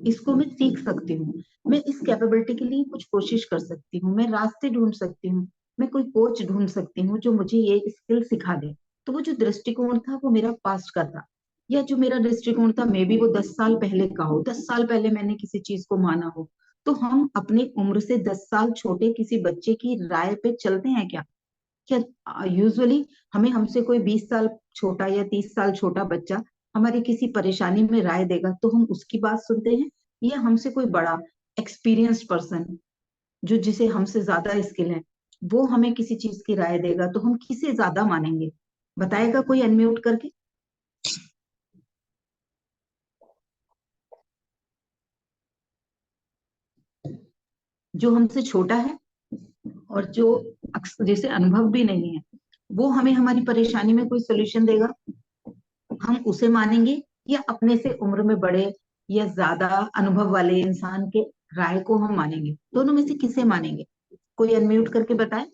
Speaker 1: इसको मैं सीख सकती हूँ, मैं इस कैपेबिलिटी के लिए कुछ कोशिश कर सकती हूँ, मैं रास्ते ढूंढ सकती हूँ, मैं कोई कोच ढूंढ सकती हूँ जो मुझे ये स्किल सिखा दे। तो वो जो दृष्टिकोण था वो मेरा पास्ट का था, या जो मेरा दृष्टिकोण था मे बी वो 10 साल पहले का हो, 10 साल पहले मैंने किसी चीज को माना हो। तो हम अपनी उम्र से 10 साल छोटे किसी बच्चे की राय पे चलते हैं क्या? क्या यूजुअली हमें हमसे कोई 20 साल छोटा या 30 साल छोटा बच्चा हमारी किसी परेशानी में राय देगा तो हम उसकी बात सुनते हैं, या हमसे कोई बड़ा एक्सपीरियंस्ड पर्सन जो जिसे हमसे ज्यादा स्किल है वो हमें किसी चीज की राय देगा तो हम किसे ज्यादा मानेंगे? बताएगा कोई अनम्यूट करके। जो हमसे छोटा है और जो जैसे अनुभव भी नहीं है, वो हमें हमारी परेशानी में कोई सोल्यूशन देगा, हम उसे मानेंगे, या अपने से उम्र में बड़े या ज्यादा अनुभव वाले इंसान के राय को हम मानेंगे? दोनों में से किसे मानेंगे? कोई अनम्यूट करके बताए।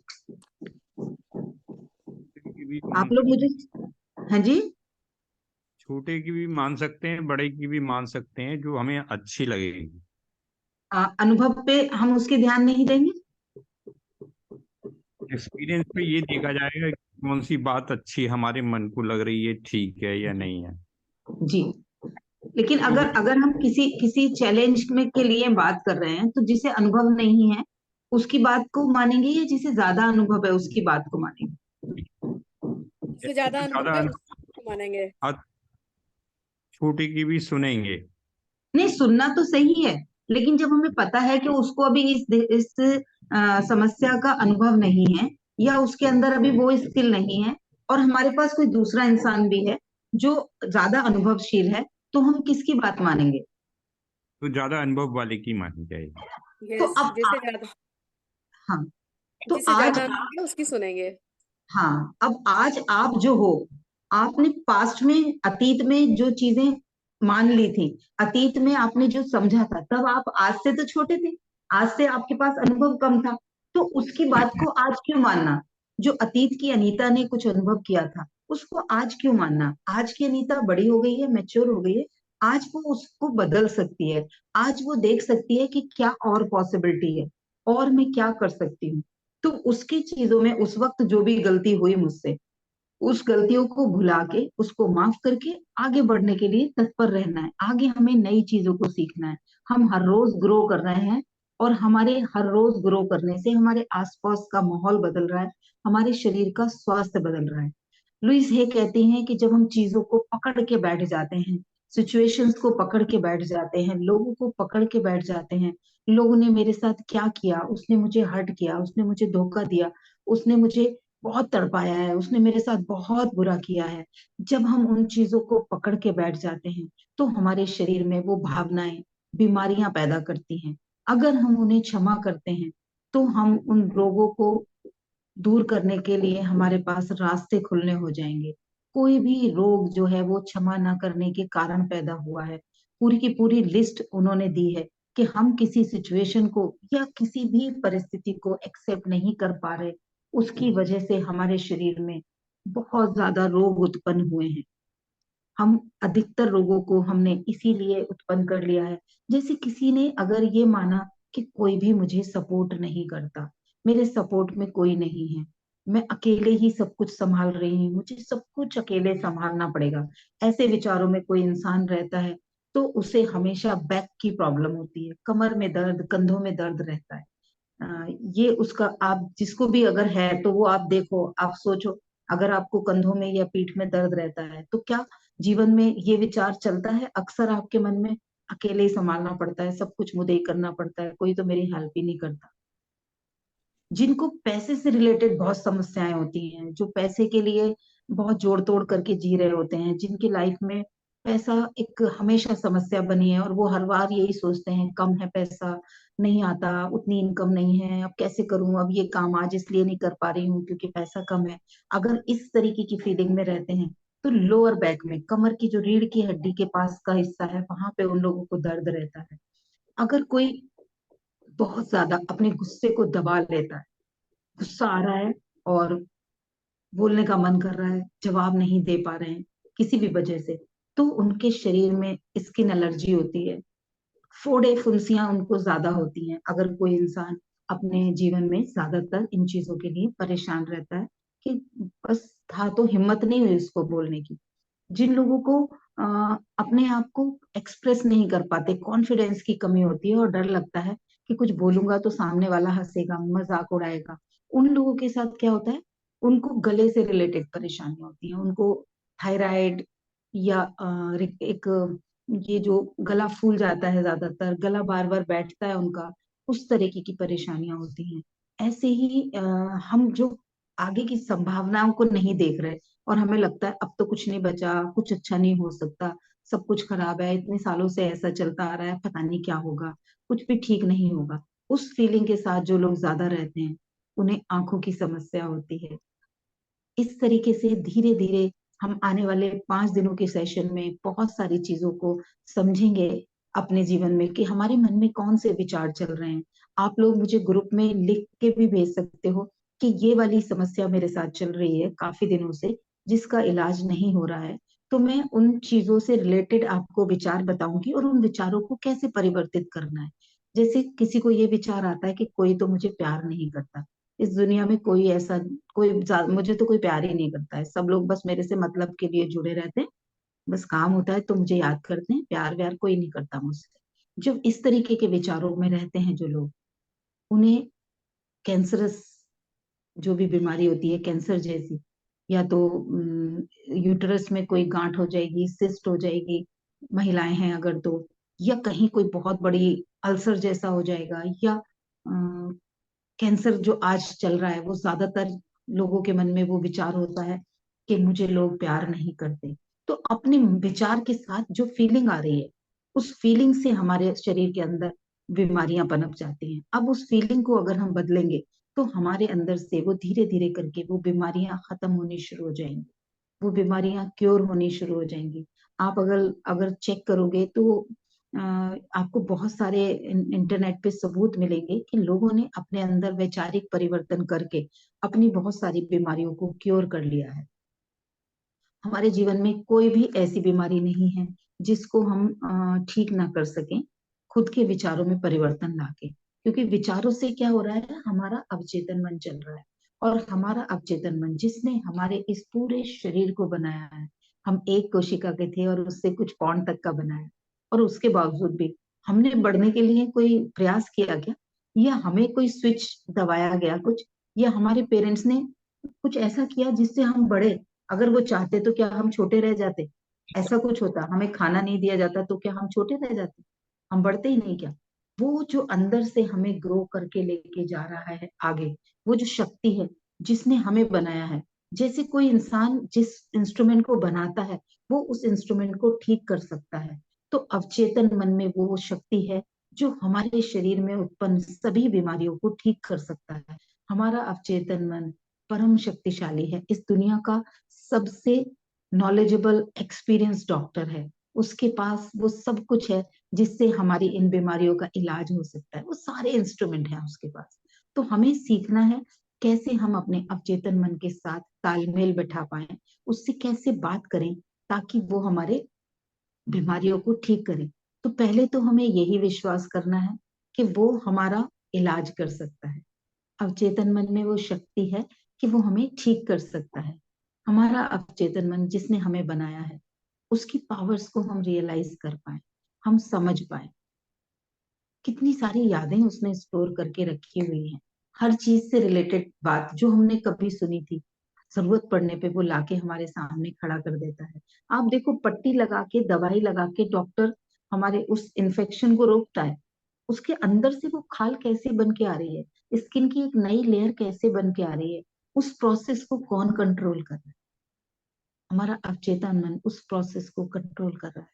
Speaker 3: की भी
Speaker 1: आप
Speaker 3: मान
Speaker 1: लोग मुझे, हाँ जी,
Speaker 3: छोटे की भी मान सकते हैं, बड़े की भी मान सकते हैं, जो हमें अच्छी लगेगी।
Speaker 1: अनुभव पे हम उसके ध्यान नहीं देंगे।
Speaker 3: एक्सपीरियंस पे ये देखा जाएगा कि कौन सी बात अच्छी हमारे मन को लग रही है, ठीक है या नहीं है।
Speaker 1: जी, लेकिन
Speaker 3: तो
Speaker 1: अगर अगर हम किसी किसी चैलेंज में के लिए बात कर रहे हैं तो जिसे अनुभव नहीं है उसकी बात को मानेंगे, या जिसे ज्यादा अनुभव है उसकी बात को मानेंगे?
Speaker 4: जिससे ज्यादा अनुभव
Speaker 3: ज्यादा
Speaker 4: है उसको मानेंगे।
Speaker 3: बात छोटे की भी सुनेंगे।
Speaker 1: नहीं, सुनना तो सही है, लेकिन जब हमें पता है कि उसको अभी इस समस्या का अनुभव नहीं है, या उसके अंदर अभी वो स्किल नहीं है, और हमारे पास कोई दूसरा इंसान भी है जो ज्यादा अनुभवशील है, तो हम किसकी बात मानेंगे?
Speaker 3: तो ज्यादा अनुभव वाले की मानी जाएगी।
Speaker 1: तो
Speaker 4: यस,
Speaker 1: अब हाँ, तो
Speaker 4: जिससे
Speaker 1: आज,
Speaker 4: ज्यादा अनुभव है उसकी सुनेंगे।
Speaker 1: हाँ, अब आज आप जो हो, आपने पास्ट में, अतीत में जो चीजें मान ली थी, अतीत में आपने जो समझा था, तब आप आज से तो छोटे थे, आज से आपके पास अनुभव कम था, तो उसकी बात को आज क्यों मानना? जो अतीत की अनीता ने कुछ अनुभव किया था उसको आज क्यों मानना? आज की अनीता बड़ी हो गई है, मैच्योर हो गई है, आज वो उसको बदल सकती है, आज वो देख सकती है कि क्या और पॉसिबिलिटी है, और मैं क्या कर सकती हूँ। तो उसकी चीजों में उस वक्त जो भी गलती हुई मुझसे, उस गलतियों को भुला के उसको माफ करके आगे बढ़ने के लिए तत्पर रहना है। आगे हमें नई चीजों को सीखना है, हम हर रोज ग्रो कर रहे हैं, और हमारे हर रोज ग्रो करने से हमारे आसपास का माहौल बदल रहा है, हमारे शरीर का स्वास्थ्य बदल रहा है। लुइस हे कहती हैं कि जब हम चीजों को पकड़ के बैठ जाते हैं, सिचुएशंस को पकड़ के बैठ जाते हैं, लोगों को पकड़ के बैठ जाते हैं, लोगों ने मेरे साथ क्या किया, उसने मुझे हर्ट किया, उसने मुझे धोखा दिया, उसने मुझे बहुत तड़पाया है, उसने मेरे साथ बहुत बुरा किया है, जब हम उन चीजों को पकड़ के बैठ जाते हैं तो हमारे शरीर में वो भावनाएं बीमारियां पैदा करती हैं। अगर हम उन्हें क्षमा करते हैं तो हम उन रोगों को दूर करने के लिए हमारे पास रास्ते खुलने हो जाएंगे। कोई भी रोग जो है वो क्षमा ना करने के कारण पैदा हुआ है। पूरी की पूरी लिस्ट उन्होंने दी है कि हम किसी सिचुएशन को या किसी भी परिस्थिति को एक्सेप्ट नहीं कर पा रहे, उसकी वजह से हमारे शरीर में बहुत ज्यादा रोग उत्पन्न हुए हैं। हम अधिकतर रोगों को हमने इसीलिए उत्पन्न कर लिया है। जैसे किसी ने अगर ये माना कि कोई भी मुझे सपोर्ट नहीं करता, मेरे सपोर्ट में कोई नहीं है, मैं अकेले ही सब कुछ संभाल रही हूँ, मुझे सब कुछ अकेले संभालना पड़ेगा, ऐसे विचारों में कोई इंसान रहता है तो उसे हमेशा बैक की प्रॉब्लम होती है, कमर में दर्द, कंधों में दर्द रहता है। ये उसका, आप जिसको भी अगर है तो वो आप देखो, आप सोचो, अगर आपको कंधों में या पीठ में दर्द रहता है तो क्या जीवन में ये विचार चलता है अक्सर आपके मन में, अकेले ही संभालना पड़ता है, सब कुछ मुझे ही करना पड़ता है, कोई तो मेरी हेल्प ही नहीं करता। जिनको पैसे से रिलेटेड बहुत समस्याएं होती हैं, जो पैसे के लिए बहुत जोड़ तोड़ करके जी रहे होते हैं, जिनकी लाइफ में पैसा एक हमेशा समस्या बनी है और वो हर बार यही सोचते हैं कम है पैसा, नहीं आता, उतनी इनकम नहीं है, अब कैसे करूं, अब ये काम आज इसलिए नहीं कर पा रही हूँ क्योंकि पैसा कम है। अगर इस तरीके की फीलिंग में रहते हैं तो लोअर बैक में, कमर की जो रीढ़ की हड्डी के पास का हिस्सा है, वहां पे उन लोगों को दर्द रहता है। अगर कोई बहुत ज्यादा अपने गुस्से को दबा लेता है, गुस्सा आ रहा है और बोलने का मन कर रहा है, जवाब नहीं दे पा रहे हैं किसी भी वजह से, तो उनके शरीर में स्किन एलर्जी होती है, फोड़े फुंसियां उनको ज्यादा होती हैं। अगर कोई इंसान अपने जीवन में ज्यादातर इन चीजों के लिए परेशान रहता है कि बस था तो हिम्मत नहीं हुई उसको बोलने की। जिन लोगों को अपने आप को एक्सप्रेस नहीं कर पाते, कॉन्फिडेंस की कमी होती है और डर लगता है कि कुछ बोलूंगा तो सामने वाला हंसेगा, मजाक उड़ाएगा, उन लोगों के साथ क्या होता है, उनको गले से रिलेटेड परेशानी होती है, उनको थायराइड या एक ये जो गला फूल जाता है, ज्यादातर गला बार बार बैठता है उनका, उस तरीके की परेशानियां होती हैं। ऐसे ही हम जो आगे की संभावनाओं को नहीं देख रहे और हमें लगता है अब तो कुछ नहीं बचा, कुछ अच्छा नहीं हो सकता, सब कुछ खराब है, इतने सालों से ऐसा चलता आ रहा है, पता नहीं क्या होगा, कुछ भी ठीक नहीं होगा, उस फीलिंग के साथ जो लोग ज्यादा रहते हैं उन्हें आंखों की समस्या होती है। इस तरीके से धीरे धीरे हम आने वाले 5 दिनों के सेशन में बहुत सारी चीजों को समझेंगे अपने जीवन में कि हमारे मन में कौन से विचार चल रहे हैं। आप लोग मुझे ग्रुप में लिख के भी भेज सकते हो कि ये वाली समस्या मेरे साथ चल रही है काफी दिनों से, जिसका इलाज नहीं हो रहा है, तो मैं उन चीजों से रिलेटेड आपको विचार बताऊंगी और उन विचारों को कैसे परिवर्तित करना है। जैसे किसी को ये विचार आता है कि कोई तो मुझे प्यार नहीं करता, इस दुनिया में कोई ऐसा, मुझे तो कोई प्यार ही नहीं करता है, सब लोग बस मेरे से मतलब के लिए जुड़े रहते हैं, बस काम होता है तो मुझे याद करते हैं, प्यार व्यार कोई नहीं करता मुझसे। जब इस तरीके के विचारों में रहते हैं जो लोग, उन्हें कैंसरस जो भी बीमारी होती है कैंसर जैसी, या तो यूटरस में कोई गांठ हो जाएगी, सिस्ट हो जाएगी, महिलाएं हैं अगर तो, या कहीं कोई बहुत बड़ी अल्सर जैसा हो जाएगा, या कैंसर जो आज चल रहा है, वो ज्यादातर लोगों के मन में वो विचार होता है कि मुझे लोग प्यार नहीं करते। तो अपने विचार के साथ जो फीलिंग आ रही है, उस फीलिंग से हमारे शरीर के अंदर बीमारियां पनप जाती हैं। अब उस फीलिंग को अगर हम बदलेंगे तो हमारे अंदर से वो धीरे धीरे करके वो बीमारियां खत्म होनी शुरू हो जाएंगी, वो बीमारियां क्योर होनी शुरू हो जाएंगी। आप अगर अगर चेक करोगे तो आपको बहुत सारे इंटरनेट पे सबूत मिलेंगे कि लोगों ने अपने अंदर वैचारिक परिवर्तन करके अपनी बहुत सारी बीमारियों को क्योर कर लिया है। हमारे जीवन में कोई भी ऐसी बीमारी नहीं है जिसको हम ठीक ना कर सकें खुद के विचारों में परिवर्तन लाके, क्योंकि विचारों से क्या हो रहा है, हमारा अवचेतन मन चल रहा है, और हमारा अवचेतन मन जिसने हमारे इस पूरे शरीर को बनाया है, हम एक कोशिका के थे और उससे कुछ पौंड तक का बनाया, और उसके बावजूद भी हमने बढ़ने के लिए कोई प्रयास किया क्या, या हमें कोई स्विच दबाया गया कुछ, या हमारे पेरेंट्स ने कुछ ऐसा किया जिससे हम बढ़े। अगर वो चाहते तो क्या हम छोटे रह जाते, ऐसा कुछ होता, हमें खाना नहीं दिया जाता तो क्या हम छोटे रह जाते, हम बढ़ते ही नहीं क्या। वो जो अंदर से हमें ग्रो करके लेके जा रहा है आगे, वो जो शक्ति है जिसने हमें बनाया है, जैसे कोई इंसान जिस इंस्ट्रूमेंट को बनाता है वो उस इंस्ट्रूमेंट को ठीक कर सकता है, तो अवचेतन मन में वो शक्ति है जो हमारे शरीर में उत्पन्न सभी बीमारियों को ठीक कर सकता है। हमारा अवचेतन मन परम शक्तिशाली है, इस दुनिया का सबसे नॉलेजेबल एक्सपीरियंस डॉक्टर है, उसके पास वो सब कुछ है जिससे हमारी इन बीमारियों का इलाज हो सकता है, वो सारे इंस्ट्रूमेंट हैं उसके पास। तो हमें सीखना है कैसे हम अपने अवचेतन मन के साथ तालमेल बैठा पाए, उससे कैसे बात करें ताकि वो हमारे बीमारियों को ठीक करे। तो पहले तो हमें यही विश्वास करना है कि कि वो हमारा इलाज कर सकता है। अवचेतन मन में वो शक्ति है कि वो हमें ठीक कर सकता है। हमारा अवचेतन मन जिसने हमें बनाया है, उसकी पावर्स को हम रियलाइज कर पाए, हम समझ पाए। कितनी सारी यादें उसने स्टोर करके रखी हुई हैं, हर चीज से रिलेटेड बात जो हमने कभी सुनी थी, जरूरत पड़ने पे वो लाके हमारे सामने खड़ा कर देता है। आप देखो, पट्टी लगा के, दवाई लगा के डॉक्टर हमारे उस इन्फेक्शन को रोकता है, उसके अंदर से वो खाल कैसे बन के आ रही है, स्किन की एक नई लेयर कैसे बन के आ रही है, उस प्रोसेस को कौन कंट्रोल कर रहा है? हमारा अवचेतन मन उस प्रोसेस को कंट्रोल कर रहा है।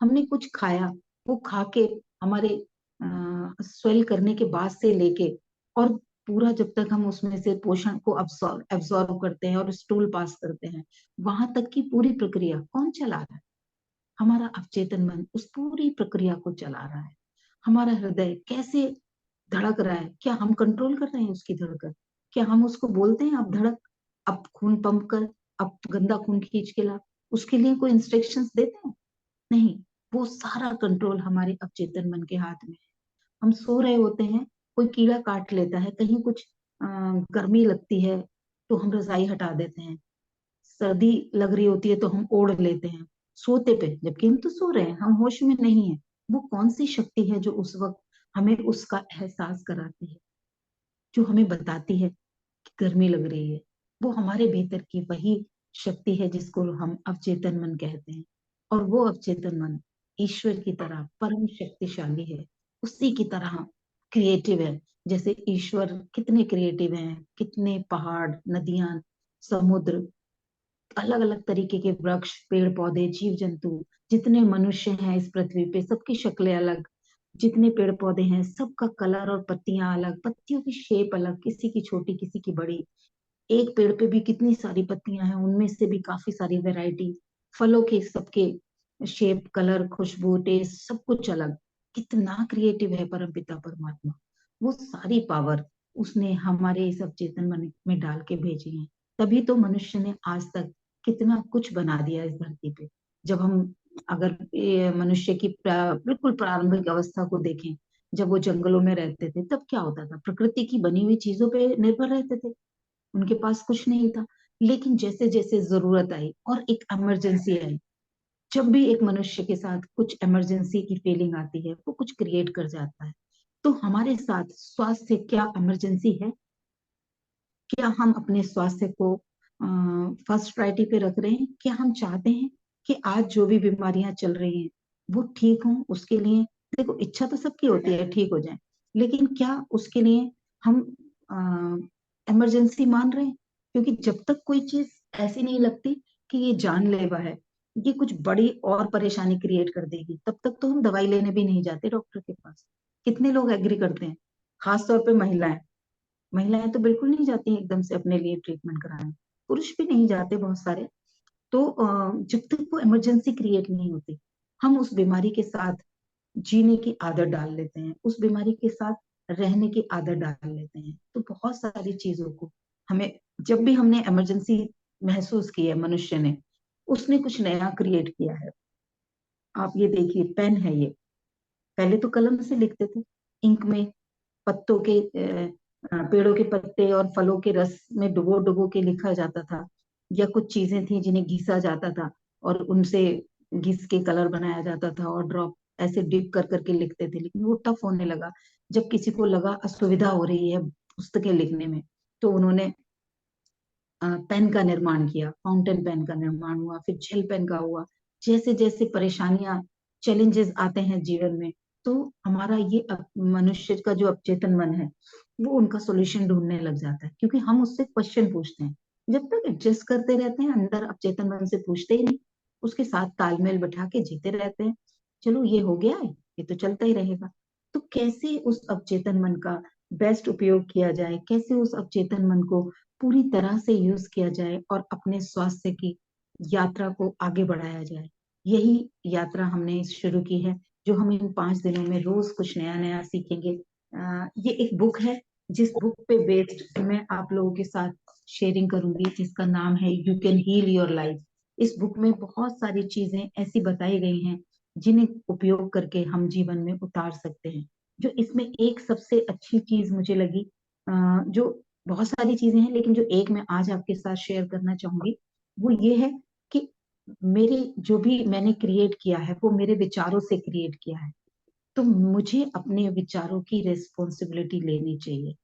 Speaker 1: हमने कुछ खाया, वो खा के हमारे स्वेल करने के बाद से लेके और पूरा जब तक हम उसमें से पोषण को एब्सॉर्ब करते हैं और स्टूल पास करते हैं, वहां तक की पूरी प्रक्रिया कौन चला रहा है? हमारा अवचेतन मन उस पूरी प्रक्रिया को चला रहा है। हमारा हृदय कैसे धड़क रहा है, क्या हम कंट्रोल कर रहे हैं उसकी धड़कन? क्या हम उसको बोलते हैं अब धड़क, अब खून पंप कर, अब गंदा खून खींच के ला? उसके लिए कोई इंस्ट्रक्शंस देते हैं? नहीं। वो सारा कंट्रोल हमारे अवचेतन मन के हाथ में है। हम सो रहे होते हैं, कोई कीड़ा काट लेता है, कहीं कुछ गर्मी लगती है तो हम रजाई हटा देते हैं, सर्दी लग रही होती है तो हम ओढ़ लेते हैं सोते पे, जबकि हम तो सो रहे हैं, हम होश में नहीं है। वो कौन सी शक्ति है जो उस वक्त हमें उसका एहसास कराती है, जो हमें बताती है कि गर्मी लग रही है? वो हमारे भीतर की वही शक्ति है जिसको हम अवचेतन मन कहते हैं। और वो अवचेतन मन ईश्वर की तरह परम शक्तिशाली है, उसी की तरह क्रिएटिव है। जैसे ईश्वर कितने क्रिएटिव हैं, कितने पहाड़, नदियां, समुद्र, अलग अलग तरीके के वृक्ष, पेड़ पौधे, जीव जंतु, जितने मनुष्य हैं इस पृथ्वी पे, सबकी शक्लें अलग, जितने पेड़ पौधे हैं सबका कलर और पत्तियां अलग, पत्तियों की शेप अलग, किसी की छोटी किसी की बड़ी। एक पेड़ पे भी कितनी सारी पत्तियां हैं, उनमें से भी काफी सारी वैरायटी, फलों के सबके शेप, कलर, खुशबू, टेस्ट सब कुछ अलग। कितना क्रिएटिव है परमपिता परमात्मा। वो सारी पावर उसने हमारे इस अवचेतन मन में डाल के भेजी है। तभी तो मनुष्य ने आज तक कितना कुछ बना दिया इस धरती पे। जब हम अगर ये मनुष्य की बिल्कुल प्रारंभिक अवस्था को देखें, जब वो जंगलों में रहते थे, तब क्या होता था? प्रकृति की बनी हुई चीजों पे निर्भर रहते थे, उनके पास कुछ नहीं था। लेकिन जैसे जैसे जरूरत आई और एक इमरजेंसी आई, जब भी एक मनुष्य के साथ कुछ इमरजेंसी की फीलिंग आती है, वो कुछ क्रिएट कर जाता है। तो हमारे साथ स्वास्थ्य क्या इमरजेंसी है? क्या हम अपने स्वास्थ्य को फर्स्ट प्रायोरिटी पे रख रहे हैं? क्या हम चाहते हैं कि आज जो भी बीमारियां चल रही हैं वो ठीक हों? उसके लिए देखो, इच्छा तो सबकी होती है ठीक हो जाए, लेकिन क्या उसके लिए हम इमरजेंसी मान रहे हैं? क्योंकि जब तक कोई चीज ऐसी नहीं लगती कि ये जानलेवा है, ये कुछ बड़ी और परेशानी क्रिएट कर देगी, तब तक तो हम दवाई लेने भी नहीं जाते डॉक्टर के पास। कितने लोग एग्री करते हैं? खास तौर पे महिलाएं। महिलाएं तो बिल्कुल नहीं जाती एकदम से अपने लिए ट्रीटमेंट कराने, पुरुष भी नहीं जाते बहुत सारे। तो जब तक वो इमरजेंसी क्रिएट नहीं होती, हम उस बीमारी के साथ जीने की आदत डाल लेते हैं, उस बीमारी के साथ रहने की आदत डाल लेते हैं। तो बहुत सारी चीजों को हमें, जब भी हमने इमरजेंसी महसूस की है मनुष्य ने, उसने कुछ नया क्रिएट किया है। आप ये देखिए, पेन है ये, पहले तो कलम से लिखते थे, इंक में, पत्तों के पेड़ों के पत्ते और फलों के रस में डुबो डुबो के लिखा जाता था। या कुछ चीजें थी जिन्हें घिसा जाता था और उनसे घिस के कलर बनाया जाता था और ड्रॉप ऐसे डिप कर करके लिखते थे। लेकिन वो टफ होने लगा, जब किसी को लगा असुविधा हो रही है पुस्तकें लिखने में, तो उन्होंने पेन का निर्माण किया, फाउंटेन पेन का निर्माण हुआ, फिर जेल पेन का हुआ। जैसे जैसे परेशानियां, चैलेंजेस आते हैं जीवन में, तो हमारा ये मनुष्य का जो अवचेतन मन है, वो उनका सॉल्यूशन ढूंढने लग जाता है, क्योंकि हम उससे क्वेश्चन पूछते हैं। जब तक एडजस्ट करते रहते हैं, अंदर अवचेतन मन से पूछते ही नहीं, उसके साथ तालमेल बैठा के जीते रहते हैं। चलो ये हो गया है, ये तो चलता ही रहेगा। तो कैसे उस अवचेतन मन का बेस्ट उपयोग किया जाए, कैसे उस अवचेतन मन को पूरी तरह से यूज किया जाए और अपने स्वास्थ्य की यात्रा को आगे बढ़ाया जाए, यही यात्रा हमने शुरू की है, जो हम इन 5 दिनों में रोज कुछ नया नया सीखेंगे। ये एक बुक है, जिस बुक पे बेस्ड मैं आप लोगों के साथ शेयरिंग करूंगी, जिसका नाम है you can heal your life. इस बुक में बहुत सारी चीजें ऐसी बताई गई हैं जिन्हें उपयोग करके हम जीवन में उतार सकते हैं, जो इसमें एक सबसे अच्छी चीज मुझे लगी, जो बहुत सारी चीजें हैं लेकिन जो एक मैं आज आपके साथ शेयर करना चाहूंगी वो ये है कि मेरे जो भी मैंने क्रिएट किया है वो मेरे विचारों से क्रिएट किया है, तो मुझे अपने विचारों की रिस्पॉन्सिबिलिटी लेनी चाहिए।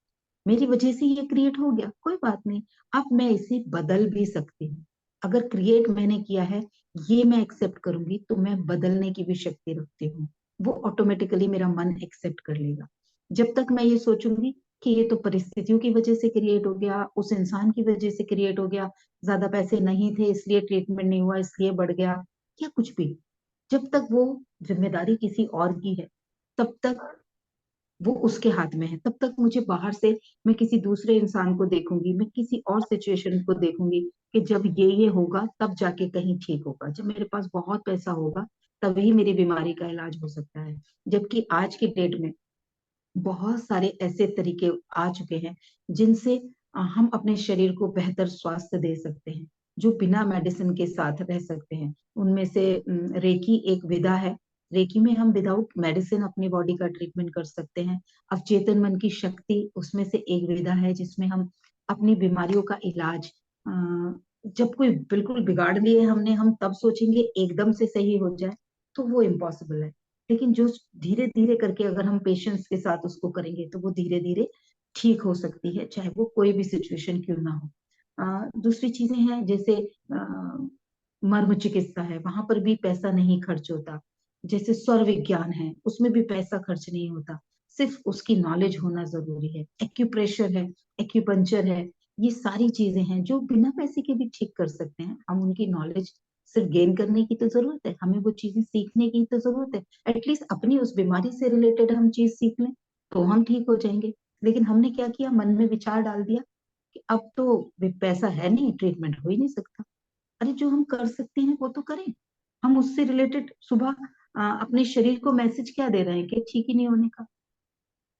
Speaker 1: मेरी वजह से ये क्रिएट हो गया, कोई बात नहीं, अब मैं इसे बदल भी सकती हूँ। अगर क्रिएट मैंने किया है, ये मैं एक्सेप्ट करूंगी तो मैं बदलने की भी शक्ति रखती हूँ। वो ऑटोमेटिकली मेरा मन एक्सेप्ट कर लेगा। जब तक मैं ये सोचूंगी कि ये तो परिस्थितियों की वजह से क्रिएट हो गया, उस इंसान की वजह से क्रिएट हो गया, ज्यादा पैसे नहीं थे इसलिए ट्रीटमेंट नहीं हुआ इसलिए बढ़ गया, या कुछ भी, जब तक वो जिम्मेदारी किसी और की है तब तक वो उसके हाथ में है, तब तक मुझे बाहर से मैं किसी दूसरे इंसान को देखूंगी, मैं किसी और सिचुएशन को देखूंगी कि जब ये होगा तब जाके कहीं ठीक होगा, जब मेरे पास बहुत पैसा होगा तभी मेरी बीमारी का इलाज हो सकता है। जबकि आज की डेट में बहुत सारे ऐसे तरीके आ चुके हैं जिनसे हम अपने शरीर को बेहतर स्वास्थ्य दे सकते हैं, जो बिना मेडिसिन के साथ रह सकते हैं। उनमें से रेकी एक विधा है। रेकी में हम विदाउट मेडिसिन अपनी बॉडी का ट्रीटमेंट कर सकते हैं। अवचेतन मन की शक्ति उसमें से एक विधा है जिसमें हम अपनी बीमारियों का इलाज, जब कोई बिल्कुल बिगाड़ लिए हमने, हम तब सोचेंगे एकदम से सही हो जाए, तो वो इम्पॉसिबल है। लेकिन जो धीरे धीरे करके अगर हम पेशेंस के साथ उसको करेंगे तो वो धीरे धीरे ठीक हो सकती है, चाहे वो कोई भी सिचुएशन क्यों ना हो। दूसरी चीजें हैं जैसे मर्म चिकित्सा है, वहां पर भी पैसा नहीं खर्च होता। जैसे स्वर विज्ञान है, उसमें भी पैसा खर्च नहीं होता, सिर्फ उसकी नॉलेज होना जरूरी है। एक्यूप्रेशर है, एक्यूपंचर है, ये सारी चीजें हैं जो बिना पैसे के भी ठीक कर सकते हैं। हम उनकी नॉलेज सिर्फ गेन करने की तो जरूरत है, हमें वो चीजें सीखने की तो जरूरत है, एटलीस्ट अपनी उस बीमारी से रिलेटेड हम चीज सीख लें तो हम ठीक हो जाएंगे। लेकिन हमने क्या किया, मन में विचार डाल दिया कि अब तो पैसा है नहीं, ट्रीटमेंट हो ही नहीं सकता। अरे जो हम कर सकते हैं वो तो करें। हम उससे रिलेटेड सुबह अपने शरीर को मैसेज क्या दे रहे हैं कि ठीक ही नहीं होने का।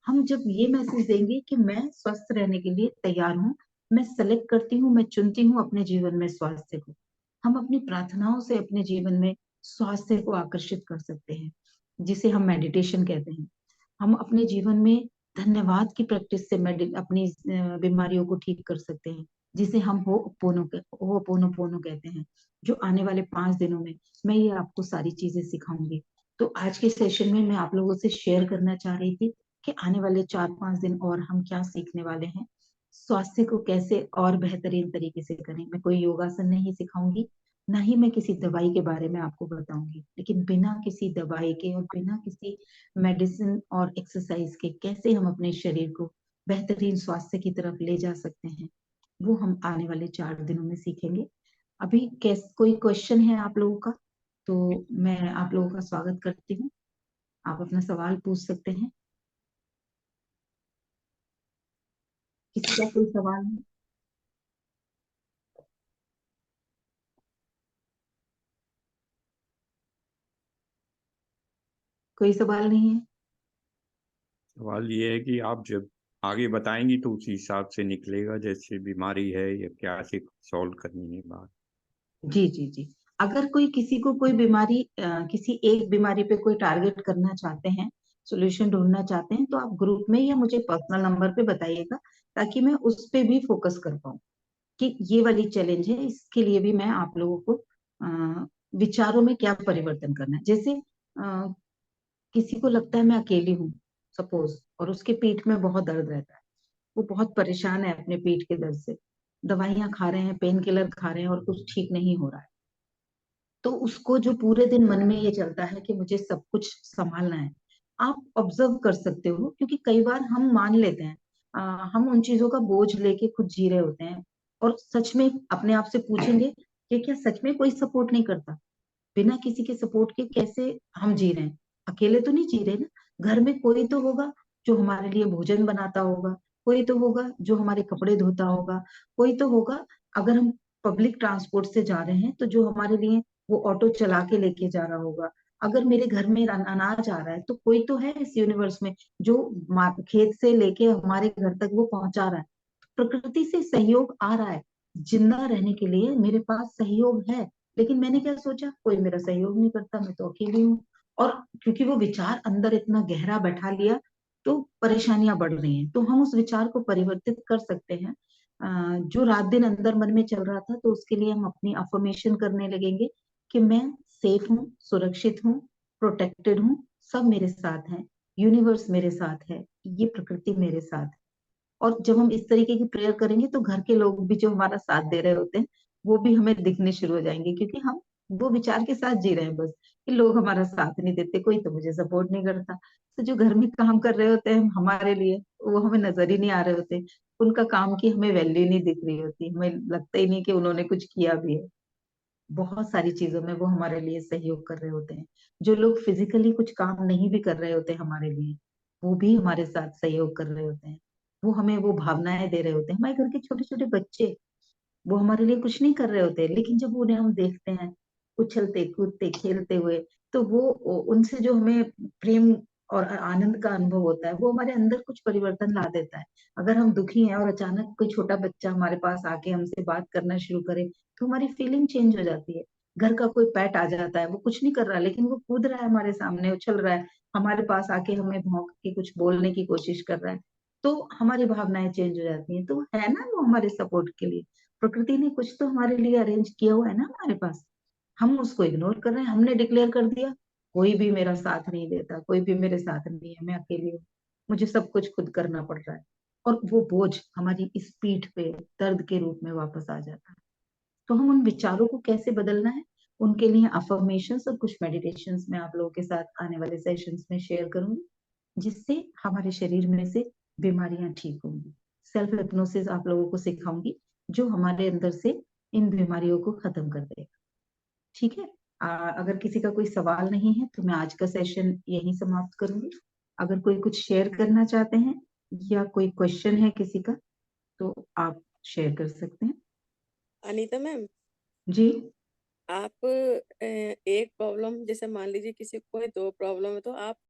Speaker 1: हम जब ये मैसेज देंगे कि मैं स्वस्थ रहने के लिए तैयार हूँ, मैं सेलेक्ट करती हूँ, मैं चुनती हूँ अपने जीवन में स्वास्थ्य को, हम अपनी प्रार्थनाओं से अपने जीवन में स्वास्थ्य को आकर्षित कर सकते हैं, जिसे हम मेडिटेशन कहते हैं। हम अपने जीवन में धन्यवाद की प्रैक्टिस से अपनी बीमारियों को ठीक कर सकते हैं, जिसे हम हो पोनो पोनो कहते हैं, जो आने वाले 5 दिनों में मैं ये आपको सारी चीजें सिखाऊंगी। तो आज के सेशन में मैं आप लोगों से शेयर करना चाह रही थी कि आने वाले 4-5 दिन और हम क्या सीखने वाले हैं, स्वास्थ्य को कैसे और बेहतरीन तरीके से करें। मैं कोई योगासन नहीं सिखाऊंगी, ना ही मैं किसी दवाई के बारे में आपको बताऊंगी, लेकिन बिना किसी दवाई के और बिना किसी मेडिसिन और एक्सरसाइज के कैसे हम अपने शरीर को बेहतरीन स्वास्थ्य की तरफ ले जा सकते हैं, वो हम आने वाले 4 दिनों में सीखेंगे। अभी कोई क्वेश्चन है आप लोगों का तो मैं आप लोगों का स्वागत करती हूँ, आप अपना सवाल पूछ सकते हैं। किसी का कोई सवाल है? कोई सवाल नहीं है?
Speaker 3: सवाल ये है कि आप जब आगे बताएंगी तो उसी हिसाब से निकलेगा, जैसे बीमारी है या क्या से सॉल्व करनी है बात।
Speaker 1: जी जी जी। अगर कोई किसी को कोई बीमारी, किसी एक बीमारी पे कोई टारगेट करना चाहते हैं, सॉल्यूशन ढूंढना चाहते हैं, तो आप ग्रुप में या मुझे पर्सनल नंबर पे बताइएगा, ताकि मैं उस पे भी फोकस कर पाऊँ कि ये वाली चैलेंज है, इसके लिए भी मैं आप लोगों को विचारों में क्या परिवर्तन करना है। जैसे किसी को लगता है मैं अकेली हूँ सपोज, और उसके पीठ में बहुत दर्द रहता है, वो बहुत परेशान है अपने पीठ के दर्द से, दवाइयां खा रहे हैं, पेन किलर खा रहे हैं और कुछ ठीक नहीं हो रहा है, तो उसको जो पूरे दिन मन में ये चलता है कि मुझे सब कुछ संभालना है। आप ऑब्जर्व कर सकते हो, क्योंकि कई बार हम मान लेते हैं, हम उन चीजों का बोझ लेके खुद जी रहे होते हैं, और सच में अपने आप से पूछेंगे कि क्या सच में कोई सपोर्ट नहीं करता? बिना किसी के सपोर्ट के कैसे हम जी रहे हैं? अकेले तो नहीं जी रहे ना, घर में कोई तो होगा जो हमारे लिए भोजन बनाता होगा, कोई तो होगा जो हमारे कपड़े धोता होगा, कोई तो होगा, अगर हम पब्लिक ट्रांसपोर्ट से जा रहे हैं तो जो हमारे लिए वो ऑटो चला के लेके जा रहा होगा। अगर मेरे घर में अनाज आ रहा है तो कोई तो है इस यूनिवर्स में जो खेत से लेके हमारे घर तक वो पहुंचा रहा है। प्रकृति से सहयोग आ रहा है, जिंदा रहने के लिए मेरे पास सहयोग है। लेकिन मैंने क्या सोचा, कोई मेरा सहयोग नहीं करता, मैं तो अकेली हूँ। और क्योंकि वो विचार अंदर इतना गहरा बैठा लिया, तो परेशानियां बढ़ रही हैं। तो हम उस विचार को परिवर्तित कर सकते हैं। जो रात दिन अंदर मन में चल रहा था, तो उसके लिए हम अपनी अफर्मेशन करने लगेंगे कि मैं सेफ हूँ, सुरक्षित हूँ, प्रोटेक्टेड हूँ, सब मेरे साथ हैं, यूनिवर्स मेरे साथ है, ये प्रकृति मेरे साथ है। और जब हम इस तरीके की प्रेयर करेंगे तो घर के लोग भी जो हमारा साथ दे रहे होते हैं वो भी हमें दिखने शुरू हो जाएंगे, क्योंकि हम वो विचार के साथ जी रहे हैं बस कि लोग हमारा साथ नहीं देते, कोई तो मुझे सपोर्ट नहीं करता। तो जो घर में काम कर रहे होते हैं हमारे लिए, वो हमें नजर ही नहीं आ रहे होते, उनका काम की हमें वैल्यू नहीं दिख रही होती, हमें लगता ही नहीं कि उन्होंने कुछ किया भी है। बहुत सारी चीजों में वो हमारे लिए सहयोग कर रहे होते हैं। जो लोग फिजिकली कुछ काम नहीं भी कर रहे होते हमारे लिए, वो भी हमारे साथ सहयोग कर रहे होते हैं। वो हमें वो भावनाएं दे रहे होते हैं। हमारे घर के छोटे छोटे बच्चे, वो हमारे लिए कुछ नहीं कर रहे होते, लेकिन जब उन्हें हम देखते हैं उछलते कूदते खेलते हुए, तो वो उनसे जो हमें प्रेम और आनंद का अनुभव होता है, वो हमारे अंदर कुछ परिवर्तन ला देता है। अगर हम दुखी हैं और अचानक कोई छोटा बच्चा हमारे पास आके हमसे बात करना शुरू करे, तो हमारी फीलिंग चेंज हो जाती है। घर का कोई पेट आ जाता है, वो कुछ नहीं कर रहा है, लेकिन वो कूद रहा है हमारे सामने, उछल रहा है, हमारे पास आके हमें भौंक के कुछ बोलने की कोशिश कर रहा है, तो हमारी भावनाएं चेंज हो जाती हैं। तो है ना वो हमारे सपोर्ट के लिए। प्रकृति ने कुछ तो हमारे लिए अरेंज किया हुआ है ना हमारे पास। हम उसको इग्नोर कर रहे हैं। हमने डिक्लेयर कर दिया कोई भी मेरा साथ नहीं देता, कोई भी मेरे साथ नहीं है, मैं अकेली हूँ, मुझे सब कुछ खुद करना पड़ रहा है। और वो बोझ हमारी इस पीठ पे दर्द के रूप में वापस आ जाता है। तो हम उन विचारों को कैसे बदलना है, उनके लिए अफर्मेशंस और कुछ मेडिटेशंस मैं आप लोगों के साथ आने वाले सेशंस में शेयर करूंगी, जिससे हमारे शरीर में से बीमारियां ठीक होंगी। सेल्फ हिप्नोसिस आप लोगों को सिखाऊंगी, जो हमारे अंदर से इन बीमारियों को खत्म कर देगा। ठीक है। अगर किसी का कोई सवाल नहीं है तो मैं आज का सेशन यहीं समाप्त करूंगी। अगर कोई कुछ शेयर करना चाहते हैं या कोई क्वेश्चन है किसी का, तो आप शेयर कर सकते हैं।
Speaker 4: अनीता मैम,
Speaker 1: जी।
Speaker 4: आप एक प्रॉब्लम, जैसे मान लीजिए किसी को कोई 2 प्रॉब्लम है, तो आप